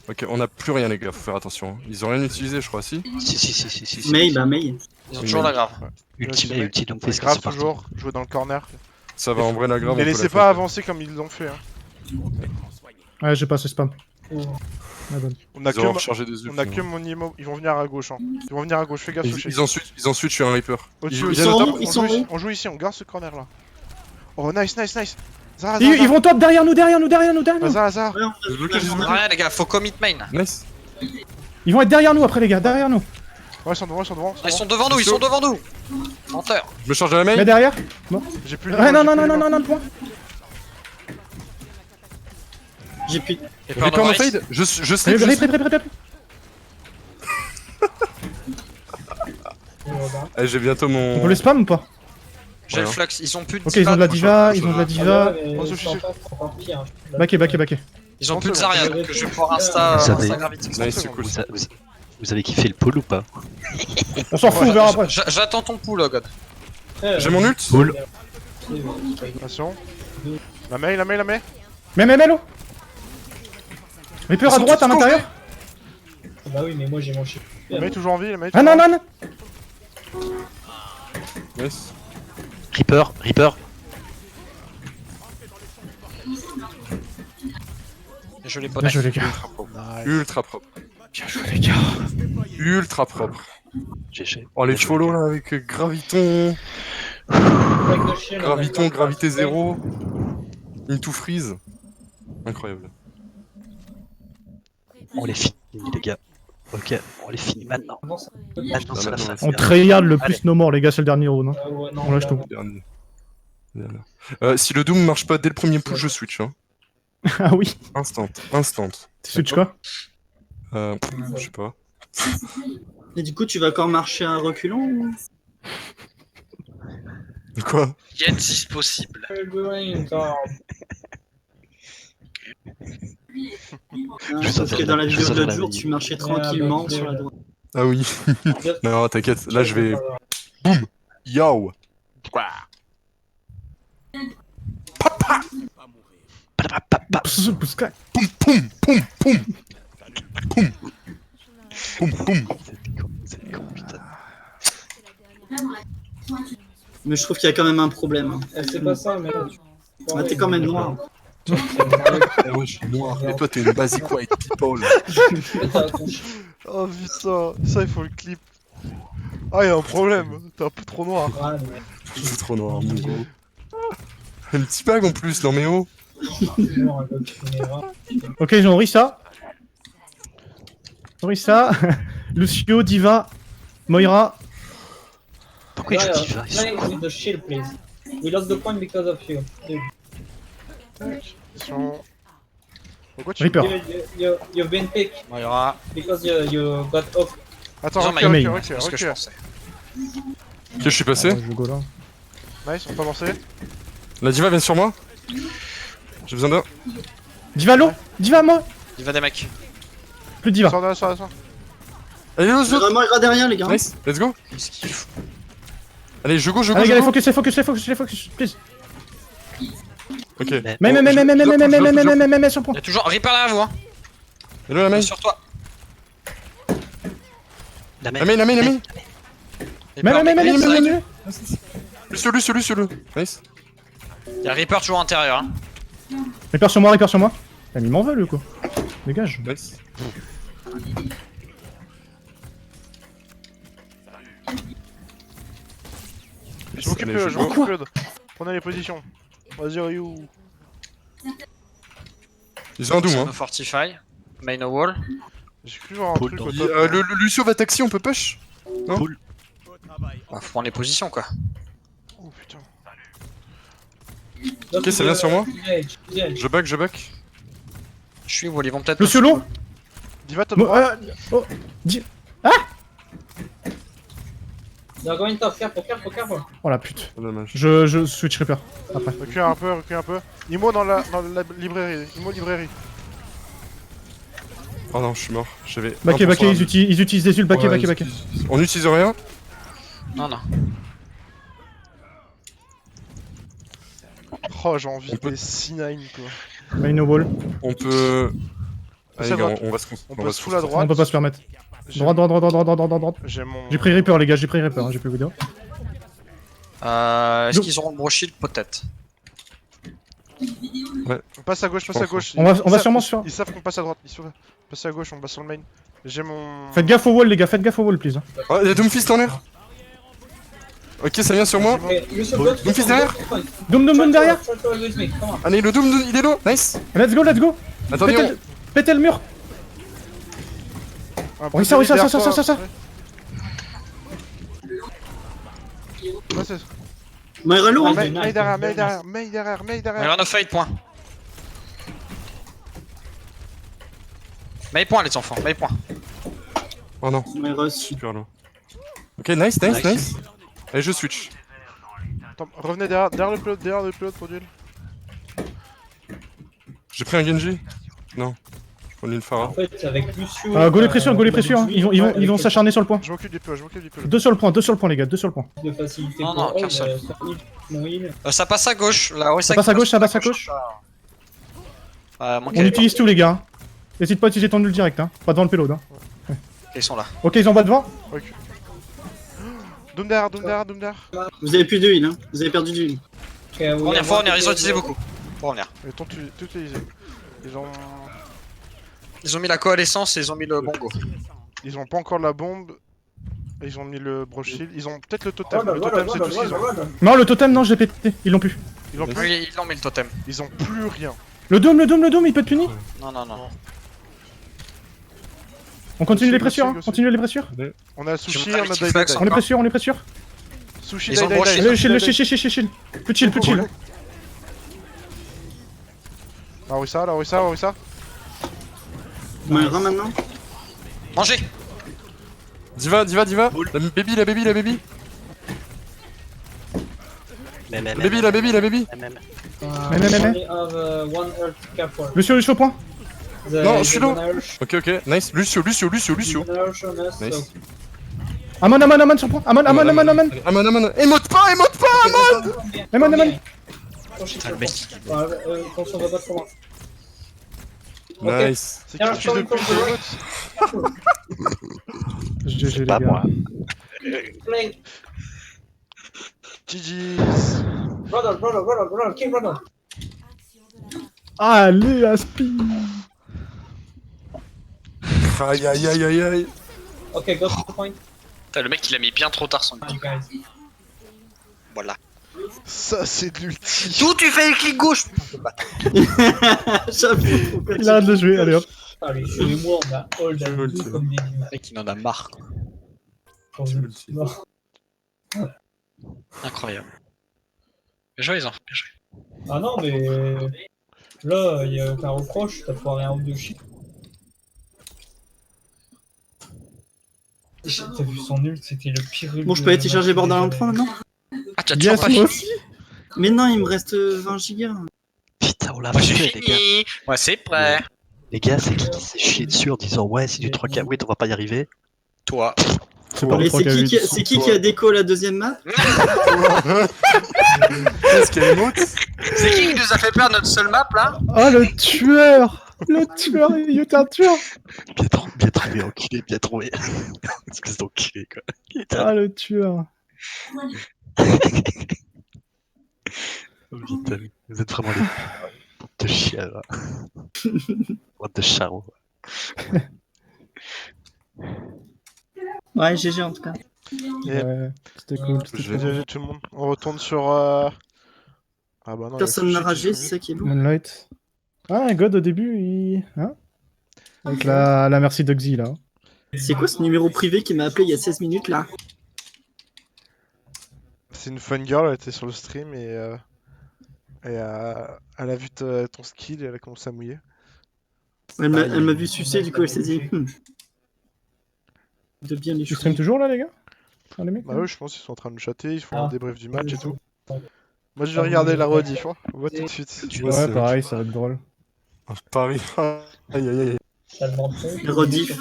Ok, on a plus rien les gars, faut faire attention. Hein. Ils ont rien utilisé je crois, si. Si. May, bah May. Ils ont toujours la grave. Ulti, donc fais ce Grave toujours, jouer dans le corner. Ça va en vrai la grave. Ne on peut laissez la pas faire. avancer comme ils l'ont fait. Hein. Ouais, j'ai passé spam. Oh. Ah, bonne. On a Ils ont que, rechargé des on a que mon immo. Ils vont venir à gauche. Hein. Ils vont venir à gauche, fais gaffe. Sushi. Ils ont switch, je suis un Reaper. Au-dessus, Ils au-dessus. viennent au sont top. où Ils sont où On joue ici, on garde ce corner là. Oh nice. Zara, Ils vont top derrière nous. Zara. Ouais, on J'ai bloqué, j'ai bloqué. Rien les gars, faut commit main. Nice. Ils vont être derrière nous après, les gars. Derrière nous. Ouais, ils sont devant. Ils sont devant nous. Menteur. Je me charge à la main. Mais derrière. J'ai plus de Ouais, niveau, non, j'ai plus de niveau. le point. J'ai plus. Et Reaper no fade. Je slip. Prêt. Allez, j'ai bientôt On mon. peut les spam ou pas? J'ai le Ouais. flux, ils ont plus de Ok, ils ont de la diva. diva. Oh, Sophie, Backé. Ils ont plus de Zarya, donc je vais pouvoir Insta gravité. Nice, c'est cool. Vous avez kiffé le pôle ou pas? On s'en fout, on verra après. J'attends ton pool, God. J'ai mon ult. Attention. La main. Mais Melo. Reaper à droite, à l'intérieur. Bah oui, mais moi j'ai mon chip. La main est toujours en vie, la main est Ah toujours en vie. non. Nice. Reaper. Je l'ai Bien pas. joué, les gars. Ultra propre. Bien joué, les gars. Ultra propre. GG. Oh, les follow là avec Graviton. Gravité 0. Into freeze. Incroyable. On les finit les gars. Ok, on les finit maintenant. Maintenant c'est la maintenant, fin. On tryhard le Allez. plus no more, les gars, c'est le dernier round. Hein. On lâche tout. Dernier. Si le Doom marche pas dès le premier push, je switch. Hein. Ah oui. Instant. Tu switches quoi? Je sais pas. Et du coup, tu vas encore marcher à reculons ou... De quoi? Yet possible. Je pense que dans la vidéo de l'autre jour, tu marchais tranquillement sur la droite. Ah oui. Non, t'inquiète. Là, je vais. Boum. Yo. Pouska. Poum poum poum poum. Poum. Poum poum. C'est con, putain. Mais je trouve qu'il y a quand même un problème. Hein. C'est pas ça, mais là, tu... Ah, t'es quand même noir. Ah ouais, je suis noir. Et toi, t'es une basic white people. Oh putain, ça il faut le clip. Ah, y'a un problème, t'es un peu trop noir. C'est trop noir, mon gros. Le petit bag en plus, non mais oh. Ok, ils ont Orisa. Orisa, Lucio, Diva, Moira. Pourquoi ils jouent Diva? Play with the shield, please. We lost the point because of you. Pourquoi tu... Reaper. You've been picked Moira. because you got off. Attends, Ils ont recule, mail. recule, C'est ce que je recule. pensais. Ok, je suis passé. Je go là. Nice, on peut avancer. La diva vient sur moi. J'ai besoin d'un. Diva, l'eau. Diva, moi. Il va des mecs. Plus de Diva. Sors de là, sors de là, sors. Allez, les autres. Moira derrière, les gars. Nice, let's go. Qu'est-ce qu'il fout? Allez, je go, je go. Allez, je allez, go. focus, please. Ok. Mais, sur le point. Il y a toujours Reaper derrière vous, hein. Hello la main. Sur toi. La La main. Mais. Lucio. Nice. Il y a Reaper toujours à l'intérieur, hein. Reaper sur moi. Ah, mais il m'en veut, le coup. Dégage. Nice. Je m'occupe, Allez, je m'occupe, Claude. Prenez les positions. Vas-y, Ryu. Ils ont un doom, No hein. Fortify. Main no wall. J'ai cru voir un truc au top. Le Lucio va taxi, on peut push. Bah, faut prendre les positions, quoi. Oh putain. Ok, ça vient sur moi. Engage. Je back. Je suis wall, ils vont peut-être. Lucio, l'eau. Diva, top Bon, droit. oh. They're going top, careful. Oh la pute. Dommage. Je switch Reaper. Après. Recule un peu. Imo dans la librairie. Imo librairie. Oh non, je suis mort. J'avais. Backé, 1%. ils utilisent des ults, backé. On utilise rien. Non. Oh, j'ai envie On peut- des C9 quoi. Main no wall. On peut. Allez, Ça les gars, va. on va se On va passe se sous la concentrer. On peut pas se permettre. J'ai- Droite. J'ai mon. J'ai pris Reaper, les gars, j'ai plus vidéo. Est-ce Nous- qu'ils auront le brochure? Peut-être. On passe à gauche, On va Ils sûrement savent- sur. Ils savent qu'on passe à droite. Ils savent passer à gauche, on passe sur le main. J'ai mon. Faites gaffe au wall, les gars, please. Oh, y'a Doomfist en l'air. Ok, ça vient sur moi. Doomfist derrière. Doom derrière. Allez, le Doom, il est low. Nice. Let's go. Attendez, Pétez le mur. Un Oui, ça. Ouais, c'est ça. Moira lourd, hein. Mail derrière. Moira no fade, point. Main point, les enfants, main point. Oh non, Moira aussi. super low. Ok, nice. Allez, je switch. Attends, revenez derrière le pilote pour duel. J'ai pris un Genji. Non. Je prends une Pharah. En fait, avec Lucio. Go les pressures, hein. Ils vont s'acharner sur le point. Je m'occupe du pilote. Deux sur le point, les gars, deux sur le point. De facilité Non, pour qu'un eux, seul. mon heal. Ça passe à gauche, là. Ouais, Ça passe à gauche, ça passe à gauche. Mon On utilise tout, les gars. N'hésite pas à utiliser ton ult direct, hein. Pas devant le payload, hein. Ils sont là. Ok, ils envoient devant. Doom derrière. Vous avez plus de heal, hein. Vous avez perdu du heal. Faut revenir, ils ont utilisé beaucoup. Faut revenir. Ils ont tout utilisé. Ils ont mis la coalescence et ils ont mis le bongo. Ils ont pas encore la bombe. Ils ont mis le brochure. Ils ont peut-être le totem. Le totem, c'est tout ce qu'ils ont. Non, le totem, non, je l'ai pété. Ils l'ont plus. Ils ont plus. Oui, ils ont mis le totem. Ils ont plus rien. Le dôme, il peut être puni. Non. On continue les Aussi, pressures, aussi. Continue les pressures. On a Sushi, Je on a me Dai flex, Dai. On est pressure. Sushi, Ils ont Dai broché. Dai. Allez, le shield. Plus de chill. La Orisa. Moira maintenant. Mangez. Diva. La baby. La baby. Ah, Lucio, point. Non, je suis low. Ok, nice. Lucio. Nice. Amon sur point. Amon. Amon. Émote pas. Amon. Putain, le mec. Attention, va pas trop loin. Nice. C'est qui le fils de pute de l'autre? GG, les gars. Play. GG's. Brother, kill brother. Allez, Aspi. Aïe aïe aïe aïe aïe. Ok, go to the point. Putain, le mec il a mis bien trop tard son You ulti. guys. Voilà. Ça, c'est de l'ulti. D'où tu fais le clic gauche? J'avoue, pourquoi Il arrête de jouer, allez hop. Allez, chez moi, on a hold Tu à veux le deux tuer. comme des Le mec il en a marre. Quoi. Quand Tu je veux le tuer. mort. Incroyable. Bien joué les enfants, bien joué. Ah non, mais là, il n'y a aucun reproche, t'as foiré un ou deux shit. T'as vu son ult, c'était le pire ult. Bon, je peux aller télécharger Borderlands 3 maintenant? Ah, tu as toujours Yes, pas moi fini? aussi. Mais non, il me reste 20 gigas. Putain, on l'a Moi j'ai fait, les gars. fini. Moi c'est prêt. Les gars, c'est qui s'est chié dessus en disant ouais, c'est du 3K8, on va pas y arriver. Toi. C'est pas le Et c'est 3K8. qui a déco la deuxième map? Qu'est-ce qu'il y a une autre? C'est qui nous a fait perdre notre seule map là? Ah, le tueur. Le tueur, il est un tueur. Bien trouvé, enculé, bien trouvé. Espèce d'enculé, quoi. Ah, le tueur. Oh, putain, vous êtes vraiment des de chiens, là. What de charron. Ouais, GG en tout cas. Yep. Ouais, c'était cool. Je C'était vais cool. diriger tout le monde. On retourne sur. Ah bah non. Personne il y n'a a ragé, Sushi qui c'est ça qui est bon. Moonlight. Ah, God au début, il. Hein? Avec la merci d'Oxy là. C'est quoi ce numéro privé qui m'a appelé il y a 16 minutes là? C'est une fun girl, elle était sur le stream et elle a vu ton skill et elle a commencé à mouiller. Elle m'a vu sucer, du coup elle s'est dit de bien les Tu choses. stream toujours là, les gars? Ah, les mecs? Bah oui, je pense qu'ils sont en train de chatter, ils font un Ah. débrief du match et tout. Moi je Ah, vais regarder oui, la oui. rediff, hein. On voit tout de suite. Ouais, pareil, ça va être drôle. Paris. Aïe aïe aïe. T'as le menton. La rediff.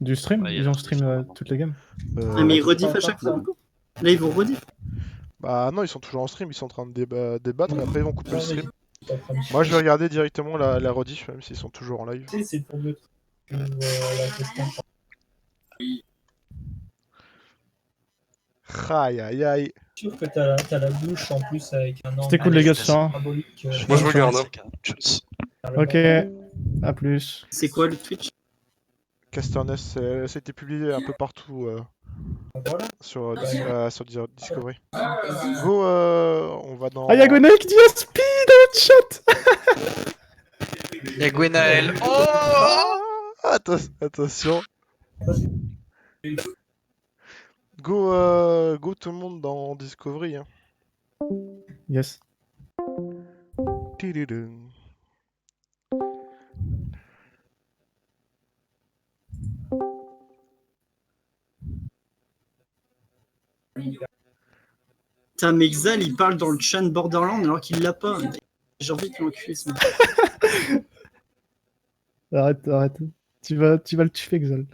Du stream? Ouais, Ils ont stream toutes les games. Ah, mais ils rediffent à chaque fois du coup? Là ils vont rediff. Bah non, ils sont toujours en stream, ils sont en train de débattre et après ils vont couper le stream. T'es en train de Moi je vais regarder directement la rediff, même s'ils sont toujours en live. Tu sais, c'est pour le truc. La question. Aïe aïe aïe. Je suis sûr que t'as la bouche en plus avec un C'était cool, les gars, ce soir. parabolique. Moi, je regarde, hein. Tchuss. Ok, à plus. C'est quoi le Twitch? Casterness, ça a été publié un peu partout Voilà. sur Discovery. Go, on va dans. Ah, y'a Gwenaël qui dit speed dans le chat! Y'a Gwenaël. Oh! Attention. Go, go tout le monde dans Discovery. Hein. Yes. Tididun. Putain, mais Xal il parle dans le chat Borderlands alors qu'il l'a pas. J'ai envie de l'enculer ce mec. Arrête. Tu vas le tuer, Xal.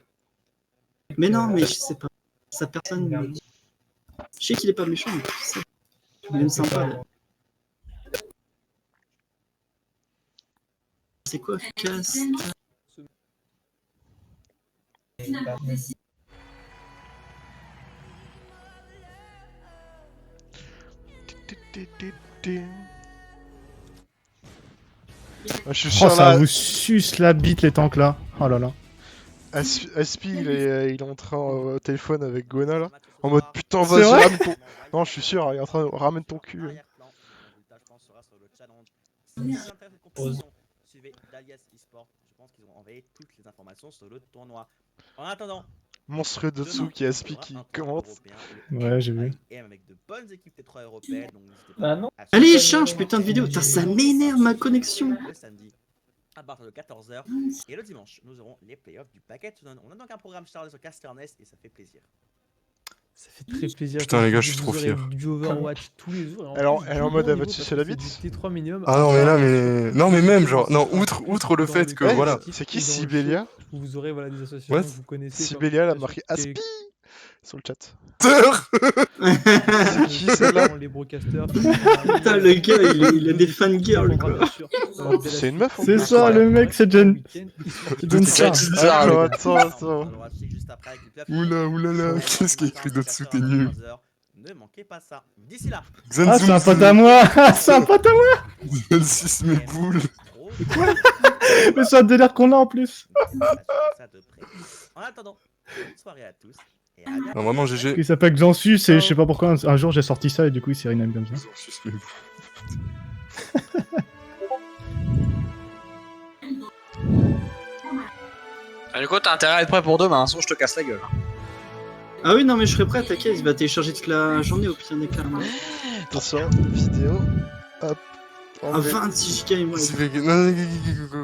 Mais non, mais je sais pas. Sa personne. Je sais qu'il est pas méchant, mais je sais. Il est sympa là. C'est quoi Cast? Je suis Oh, sûr ça là, vous suce la bite, les tanks là. Oh là là. Aspi il est en train au téléphone avec Gwena là. En mode putain, C'est vas-y, vrai ramène ton. Non, je suis sûr, il est en train de ramène ton cul. Suivez d'Alias eSport. Je pense qu'ils ont envoyé toutes les informations sur le tournoi. En attendant, Monstrueux dessous qui est Aspi qui commente. Ouais, j'ai vu. avec de bonnes équipes T3 européennes. Donc n'hésitez Ah pas non. à Allez, suivre charge putain de vidéo. Putain, ça m'énerve ma connexion. le samedi à partir de 14h. Et le dimanche, nous aurons les playoffs du paquet. On a donc un programme chargé sur Casterness et ça fait plaisir. Ça fait très plaisir. Putain, les gars, je suis trop Vous fier. aurez du Overwatch tous les jours. et Alors, plus, elle est du en mode, bon elle va te niveau, sucer parce la que c'est bite. du T3 minimum. Ah non, mais là, mais. Non, mais même, genre. Non, outre le fait que. Eh, Voilà. C'est qui Et dans le Sibelia show, Vous aurez voilà, des associations What que vous connaissez. Sibelia, elle a comme marqué Association Aspi sur le chat. C'est qui, celle-là Les broadcasters. Putain, le gars, il a des fangirls quoi. C'est une meuf en C'est plus. ça, le mec, c'est Jen. C'est Jen C'est Star. Attends. Oulala, qu'est-ce qu'il y a écrit dessous, t'es nul. Ne manquez pas ça. D'ici là. Ah, c'est un pote à moi. C'est un pote à moi. Xansus mes boules. Mais c'est un délire qu'on a en plus. En attendant, bonne soirée à tous. Et à bientôt. Non, vraiment, GG. Il s'appelle Xansus et je sais pas pourquoi un jour j'ai sorti ça et du coup il s'est rename comme ça. Xansus mes boules. Ah, du coup, t'as intérêt à être prêt pour demain, hein, sinon je te casse la gueule. Ah oui, non, mais je serai prêt, t'inquiète, il va télécharger toute la journée au pire des cas. Hein. Attention, vidéo. Hop. À 26 Go, moi.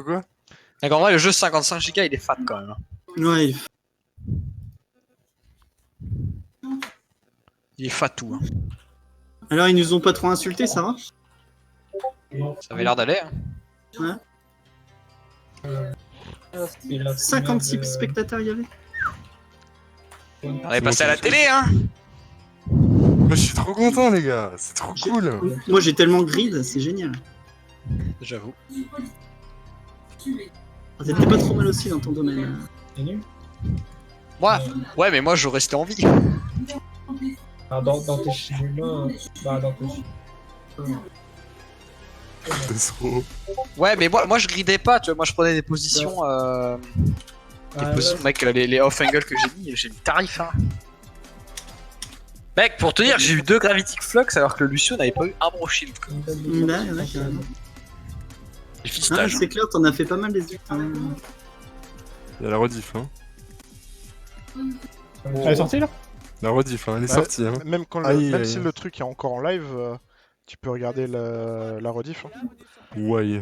Quoi? Donc en vrai, le jeu 55 Go, il est fat quand même. Ouais, Il est fat tout. Hein. alors ils nous ont pas trop insultés, ça va? Ça avait l'air d'aller. Hein. Ouais. 56 spectateurs il y avait. On est passé à la télé, hein. Moi, je suis trop content, les gars. C'est trop cool. Moi j'ai tellement grid, c'est génial. J'avoue. Ah, t'étais pas trop mal aussi dans ton domaine. Moi, ouais, mais moi je restais en vie. Ah, dans tes schémas, bah dans tes C'est trop. Ouais, mais moi je gridais pas, tu vois. Moi je prenais des positions. Mec, les off-angle que j'ai mis tarif, hein. Mec, pour te dire, j'ai eu 2 Gravity Flux alors que le Lucio n'avait pas eu un Bro Shield. Ouais, carrément. J'ai Ah, fistage. c'est clair, t'en as fait pas mal des ults. Hein. Il y a la rediff, hein. Elle est sortie là? La rediff, hein. Elle est Ouais, sortie, hein. Même, quand Aïe, même aïe, si aïe. le truc est encore en live, tu peux regarder la rediff. Hein. Ouais.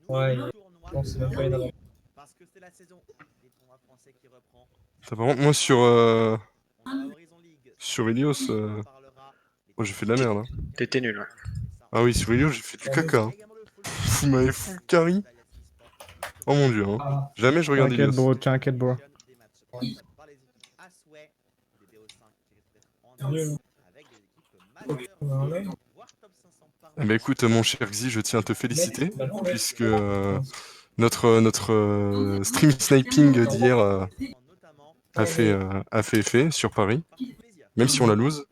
Ouais, non, c'est même pas une avance. Parce que c'est la saison des tournois français qui reprend. Par contre, moi, sur On a Horizon League. sur Ilios, moi, j'ai fait de la merde, hein. T'étais nul, ouais. Ah oui, sur Ilios, j'ai fait du caca, hein. Vous m'avez full carry. Oh mon dieu, hein. Jamais je regarde T'inquiète Ilios. bro, t'inquiète bro. Eh ben écoute, mon cher Xi, je tiens à te féliciter, puisque notre stream sniping d'hier a fait effet sur Paris, même si on la lose.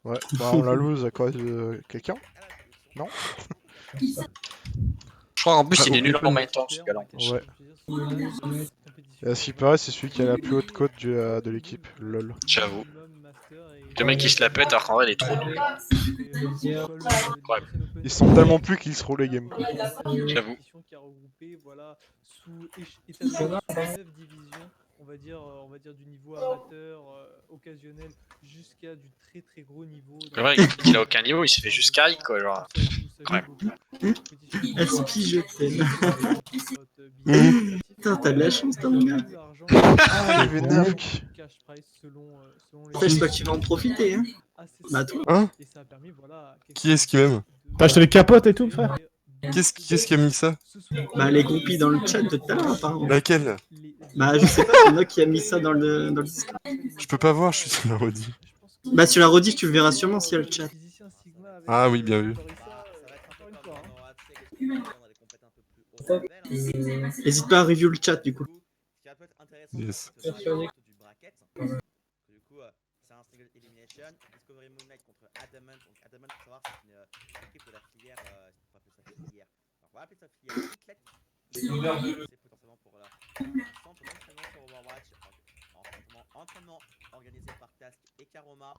Ouais, bah on la lose à cause de quelqu'un. Non? Je crois qu'en plus il est nul en même temps, ce gars-là. Ouais. Et à ce qui paraît, c'est celui qui a la plus haute cote de l'équipe. LOL. J'avoue. Le mec qui se la pète alors qu'en vrai il est trop nul. Ils sont tellement plus qu'ils se roulent les games. Quoi. J'avoue. Qui a regroupé, voilà, sous établi 9 divisions, on va dire du niveau amateur, occasionnel, jusqu'à du très très gros niveau. C'est vrai qu'il a aucun niveau, il se fait juste carry quoi, genre. Quand même. SP, je t'aime. Putain, t'as de la chance, toi, mon gars. Ah, je vais nerf. J'espère que tu vas en profiter, hein. Bah, toi. Hein? Qui est-ce qui m'aime? T'as acheté les capotes et tout, frère? Qu'est-ce qui a mis ça? Bah, les groupies dans le chat de tout à l'heure, apparemment. Laquelle? Bah, je sais pas, c'est moi qui a mis ça dans le Discord. Je peux pas voir, je suis sur la rediff. Bah, sur la rediff, tu le verras sûrement s'il y a le chat. Ah oui, bien vu. N'hésite pas à review le chat, du coup. Yes. Du coup, c'est un single elimination. Discovery Moonlight contre Adamant. Donc Adamant, pour savoir, c'est une équipe de la filière. On va appeler ça filière. Alors, on va appeler ça filière Hitlet. C'est potentiellement pour la centre d'entraînement sur Overwatch. Entraînement organisé par Task et Karoma,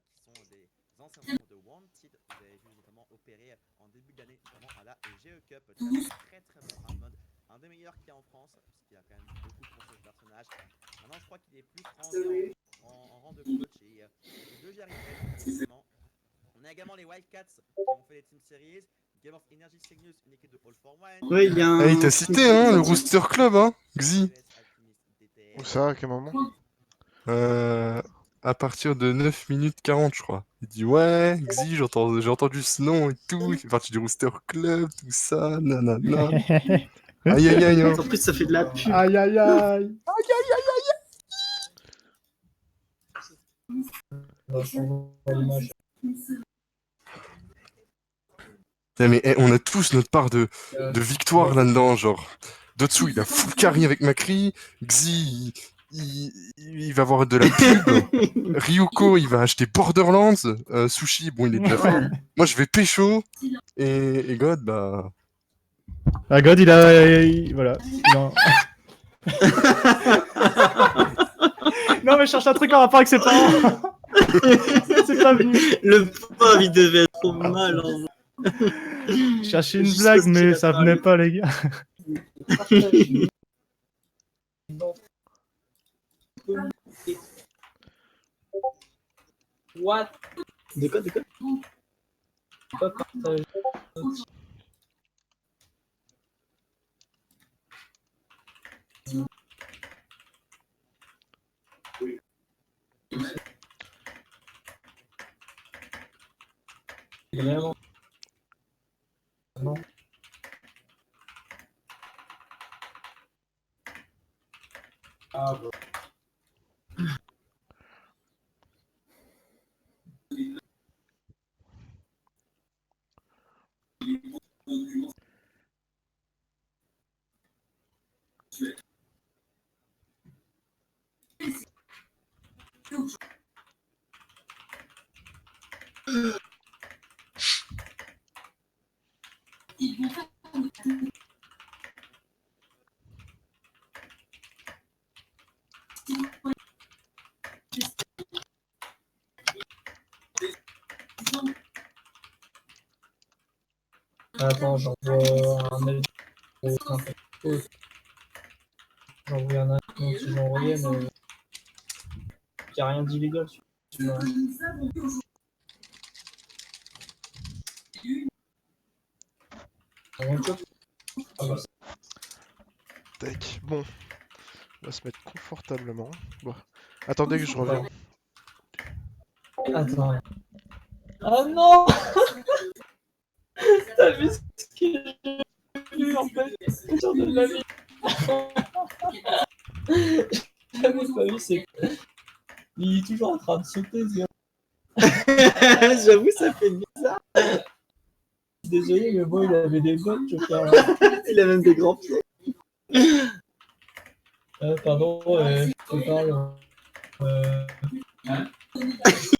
qui sont des anciens membres de Wanted. Vous avez vu notamment opérer en début d'année, notamment à la GE Cup. Très très bon, un mode, un des meilleurs qu'il y a en France, puisqu'il a quand même beaucoup pour ce personnage. Maintenant, je crois qu'il est plus rentré en rang de coach et les deux j'y arriverai forcément. On a également les Wildcats qui ont fait les Team Series. Game of Energy Cygnus, une équipe de All for One. Ouais, il y a un... Ah, il t'a cité, hein, le Rooster Club, hein, Xi. Où ça, à quel moment? À partir de 9 minutes 40, je crois. Il dit ouais, Xi, j'ai entendu ce nom et tout, il fait partie du Rooster Club, tout ça, nanana. Aïe aïe aïe, hein. En plus, ça fait de la pub. Aïe aïe aïe. Putain, mais on a tous notre part de victoire là-dedans, genre. Dotsu, il a full carry avec Macri, Xi, il va avoir de la pub. Ryuko, il va acheter Borderlands. Sushi, bon, il est déjà fait. Moi, je vais pécho. Et God, bah... Ah, God, il a. Voilà. Non, mais je cherche un truc en rapport avec ses parents. C'est pas venu. Le pauvre, il devait être trop mal. Hein. Je cherchais une Juste blague, parce qu'il mais a ça parlé. venait pas, les gars. What? De quoi? Pas partager. Vraiment. Non. Ah bon. Attends, j'envoie un mail. J'envoie un mail si j'ai envoyé, mais il n'y a rien d'illégal. Tac, bon. On va se mettre confortablement. Bon. Attendez que je reviens. Attends. Oh non. T'as vu ce que j'ai vu en fait sur de la vie. J'avais pas vu, c'est que il est toujours en train de sauter ce gars. J'avoue, ça fait bizarre. Désolé, mais bon, il avait des bottes, je crois. Il a même des grands pieds. Pardon, je te parle.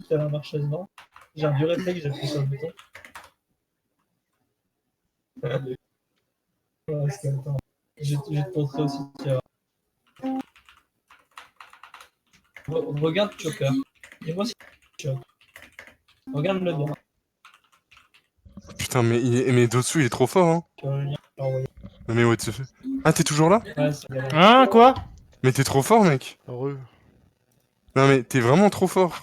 T'as la marche avant. J'ai un vieux réflexe, j'ai pris sur le bouton. Ouais, c'est comme ça. Je vais te montrer aussi. Tiens. Regarde Choker. Et moi, c'est Choker. Regarde-le bien. Putain, mais Dotsu, il est trop fort, hein. Tu vois le lien, je l'ai envoyé. Mais what the fuck. Ah, t'es toujours là? Ouais, c'est bien. Hein, quoi? Mais t'es trop fort, mec. Heureux. Non, mais t'es vraiment trop fort.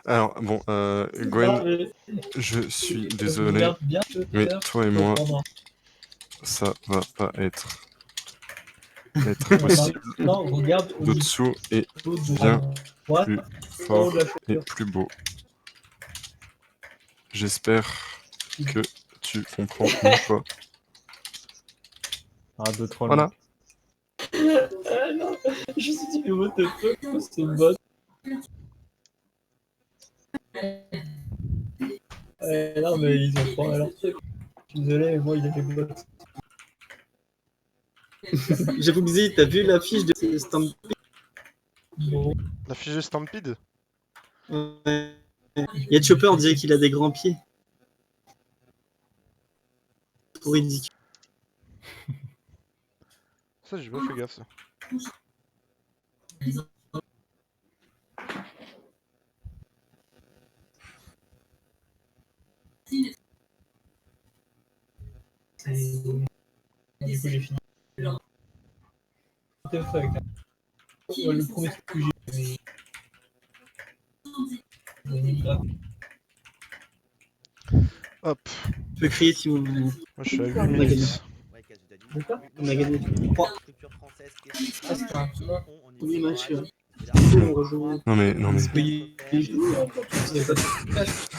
Alors, bon, Gwen, Non, mais- je suis désolé, Regarde bien mais Choker. toi et moi, ça va pas être possible. Non, regarde au Dotsu est niveau de bien droite, plus en haut fort de la et chaussure. plus beau. J'espère que tu comprends mon choix. Ah, 2-3 Voilà. Ah non, je me suis dit, mais what the fuck, c'est une botte. Non, mais ils ont pas leur truc. Je suis désolé, mais moi, il a des bottes. J'avoue, Xi, t'as vu l'affiche de Stampede? Bon. La fiche de Stampede? Ouais. Il y a Chopper, on dirait qu'il a des grands pieds. Trop ridicule. Ça, j'ai pas fait gaffe, ça. Du coup, j'ai fini. What the fuck, hein. Ouais, le premier truc que j'ai Hop. Tu peux crier si vous voulez. Moi, je suis à 8 On a gagné. minutes. On a gagné 3. Ah, c'était un Premier match. On rejoue. Non, mais, Oui.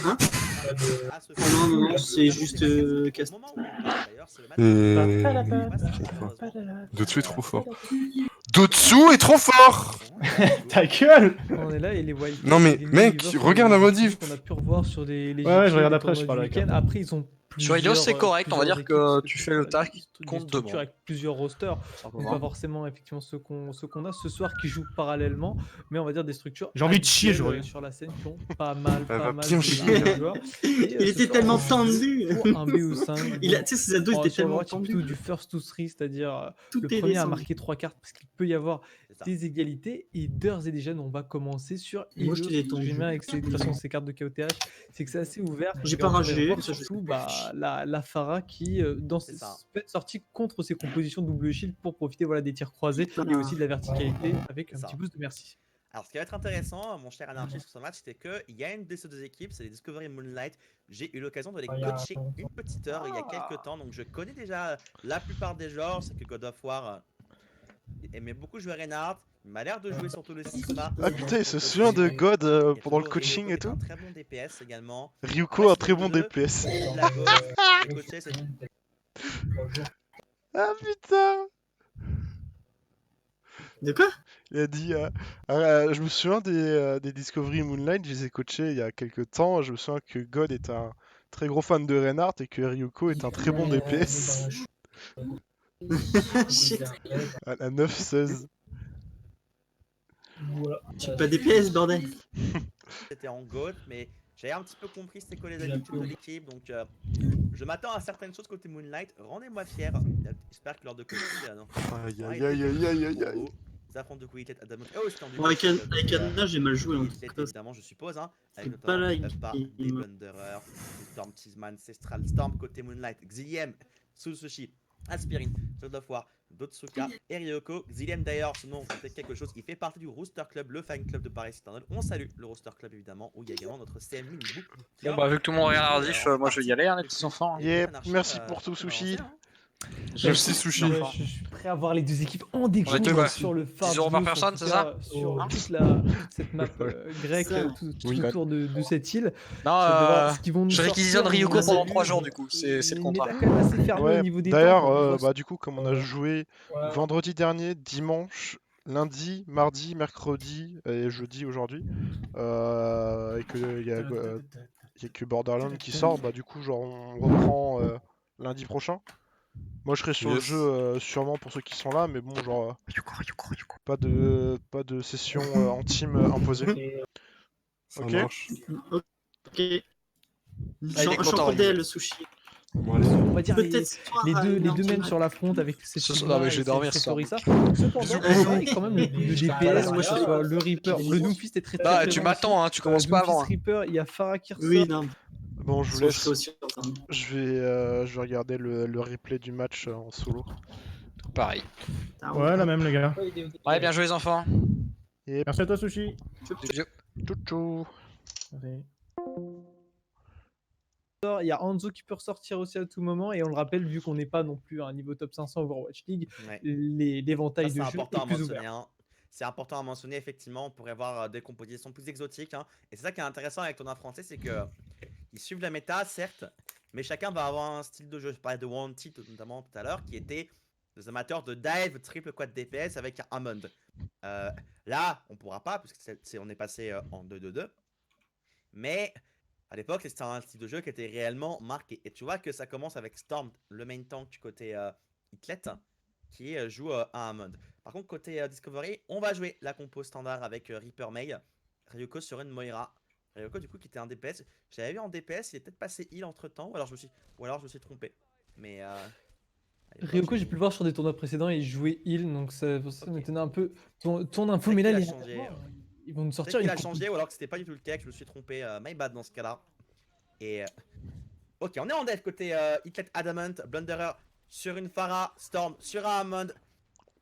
Hein? Non, non, c'est juste cast. et... Dotsu est trop fort. Dotsu est trop fort! Ta gueule! On est là et les wild. Non, mais, les mec, Universe, regarde la modif. qu'on a pu revoir sur les Ouais, je GP, regarde les après, je tournois parle du avec week-end. Après, ils ont Sur Ilios, c'est correct, on va dire que tu fais le taf des contre deux structures mondes. avec plusieurs rosters. Donc pas forcément effectivement ceux qu'on a ce soir qui jouent parallèlement, mais on va dire des structures J'ai envie de chier, je habituelles, reviens. sur la scène qui ont pas mal va de bien chier. de joueurs. Et, Il ce était soir, tellement on joue tendu. pour un BO5. Il a, tu sais, ses ados étaient Sur tellement Overwatch, c'est plutôt tendus. du first to three, c'est-à-dire Tout le est premier à descendu. marquer 3 cartes parce qu'il peut y avoir C'est ça. des égalités et d'ores et déjà nous, on va commencer sur Moi, je Ilios. t'ai Ce que j'aime bien avec de toute façon ces cartes de KOTH, c'est que c'est assez ouvert. J'ai Et pas on pourrait ragé, voir ça, je surtout sais. la Pharah qui C'est ça. peut être sortie contre ses compositions double shield pour profiter voilà, des tirs croisés et aussi de la verticalité avec un C'est ça. petit boost de merci. Alors, ce qui va être intéressant, mon cher Anarchy, sur ce match, c'est qu'il y a une de ces deux équipes, c'est les Discovery Moonlight. J'ai eu l'occasion de les coacher une petite heure il y a quelques temps, donc je connais déjà la plupart des genres. C'est que God of War aimait beaucoup jouer Reinhardt, il m'a l'air de jouer surtout le Sigma. Ah putain, il se souvient de God pendant le coaching et tout. Un très bon DPS également. Ryuko, un très bon DPS. La gauche, le coacher, c'est Ah putain! De quoi? Il a dit, je me souviens des Discovery Moonlight, je les ai coachés il y a quelques temps. Je me souviens que God est un très gros fan de Reinhardt et que Ryuko est un très bon DPS. Shit. À la 9-16. Tu pas des pièces, bordel. c'était en GOAT, mais j'avais un petit peu compris c'était quoi les habitudes de l'équipe, donc je m'attends à certaines choses côté Moonlight. Rendez-moi fier. J'espère que lors de coaching, non. Aïe aïe aïe aïe aïe aïe aïe. Ils affrontent de Quillet Adamant. Oh, c'était en Bon, avec Anna, j'ai mal joué. En tout cas. évidemment, je suppose, hein. Avec C'est pas là, notamment Uppa, des Blunderers, Storm Cheeseman, Ancestral Storm côté Moonlight, Xiem, Susushi, Aspirin, Sword of War, Dotsuka et Ryoko. Xiliem d'ailleurs, sinon c'est quelque chose, il fait partie du Rooster Club, le fan club de Paris Eternal. On salue le Rooster Club évidemment, où il y a également notre CM Minibou. Bon bah vu que tout le monde regarde Ardif, moi je vais y aller hein, les petits enfants. Yep, merci pour tout, Sushi. Merci, Sushi. Ouais, je suis prêt à voir les deux équipes en découverte était quoi, sur le phare 10 € par du personne, News, c'est ça sur Hein toute cette map grecque, Ça. tout Oui. autour de cette île. Non, C'est de voir ce qu'ils vont nous je sortir. réquisitionne Ryuko On pendant a 3 vu jours du coup, c'est le une contrat. méta quand même assez fermée au Ouais, niveau des temps. d'ailleurs, On voit bah, du coup, comme on a joué vendredi dernier, dimanche, lundi, mardi, mercredi et jeudi aujourd'hui, et qu'il y a que Borderlands qui sort, bah du coup, genre, on reprend lundi prochain. Moi, je serai sur le Yes. jeu sûrement pour ceux qui sont là, mais bon, genre, pas de session en team imposée. Ça Ok. marche. Ok. est J'en content, connais il- le sushi. Bon, allez. on va dire Peut-être ce soir, les à deux 1h du mêmes mat. sur l'affront avec cette Ce soir, Sigma non, mais je vais et dormir cette ce soir. Orisa. Cependant, on a quand même le coup de DPS, Moi, je que ce soit le Reaper, le Doomfist est très Bah très tu bon m'attends hein, tu commences pas avant. Doomfist Reaper, il y a Pharah qui ressort. Oui, non. Bon, je vous Je laisse. serai aussi en train de- Je vais regarder le replay du match en solo. Pareil. Ah, Ouais, la même, les gars. Ouais, bien joué les enfants. Yep. Merci à toi, Sushi. Bisous. Tchou tchou. Merci. Il y a Hanzo qui peut ressortir aussi à tout moment et on le rappelle vu qu'on n'est pas non plus à un niveau top 500 Overwatch League, Ouais. l'éventail Ça, de c'est jeu important à est plus mentionner. ouvert. Hein. C'est important à mentionner, effectivement, on pourrait avoir des compositions plus exotiques. Hein. Et c'est ça qui est intéressant avec tournoi français, c'est que ils suivent la méta, certes, mais chacun va avoir un style de jeu. Je parlais de Wanted notamment tout à l'heure, qui était des amateurs de dive, triple quad DPS avec un Hammond. Là, on pourra pas, puisque on est passé en 2-2-2. Mais à l'époque, c'était un style de jeu qui était réellement marqué. Et tu vois que ça commence avec Storm, le main tank du côté Hitlet, qui joue un Hammond. Par contre, côté Discovery, on va jouer la compo standard avec Reaper May, Ryuko sur une Moira. Ryuko, du coup, qui était un DPS. J'avais vu en DPS, il est peut-être passé heal entre temps, ou alors je me suis trompé. Mais. Ryoko, j'ai pu le voir sur des tournois précédents et il jouait heal, donc ça m'étonnait un peu ton info, mais là, qu'il a les- changé. ils vont nous Peut-être sortir qu'il une a compo. changé, ou alors que c'était pas du tout le cas, que je me suis trompé. My bad dans ce cas-là. Et. Ok, on est en dev côté Hitlet Adamant, Blunderer sur une Pharah, Storm sur un Hammond.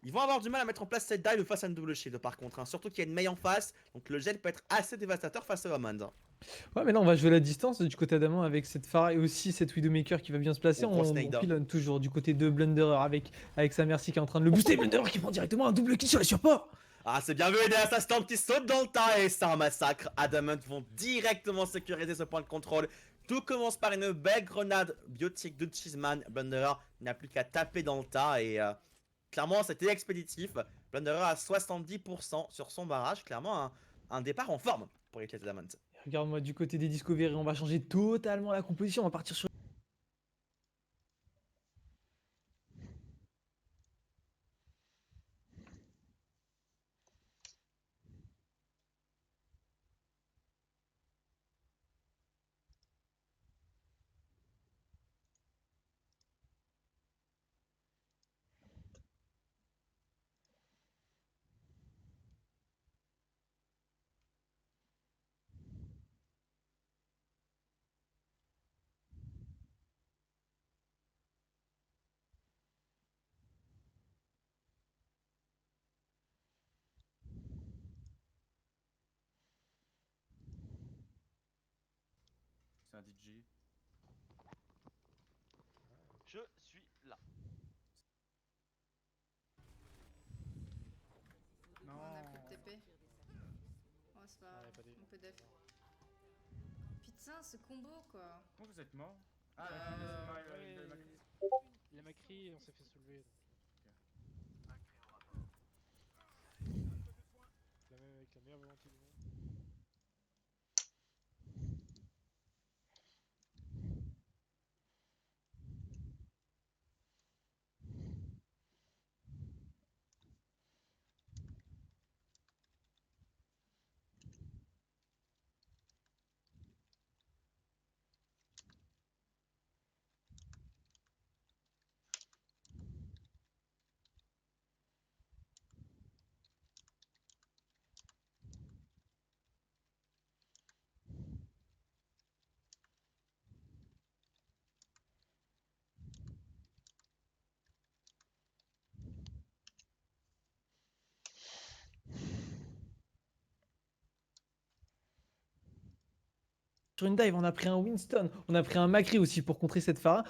Ils vont avoir du mal à mettre en place cette dive face à une double shield par contre, hein. Surtout qu'il y a une Mei en face, donc le gel peut être assez dévastateur face au Hammond. Ouais, mais là, on va jouer la distance du côté d'Adamant avec cette Pharah et aussi cette Widowmaker qui va bien se placer. Ou On Snake, hein. pilonne toujours du côté de Blunderer avec sa Mercy qui est en train de le booster. Blunderer qui prend directement un double kill sur les supports. Ah, c'est bien vu, derrière sa Storm qui saute dans le tas et c'est un massacre. Adamant vont directement sécuriser ce point de contrôle. Tout commence par une belle grenade biotique de Cheeseman. Blunderer n'a plus qu'à taper dans le tas et clairement c'était expéditif. Blunderer à 70% sur son barrage. Clairement un départ en forme pour Hitlet Adamant. Regarde-moi du côté des Discovery, on va changer totalement la composition. On va partir sur DJ. Je suis là. Non. On a plus de TP. Oh, c'est pas Ouais, grave, pas des- on peut def. Putain, ce combo quoi. Comment vous êtes mort? Il a Macri et on s'est fait soulever. Même avec la meilleure volonté du monde. Sur une dive, on a pris un Winston, on a pris un Macri aussi pour contrer cette Pharah.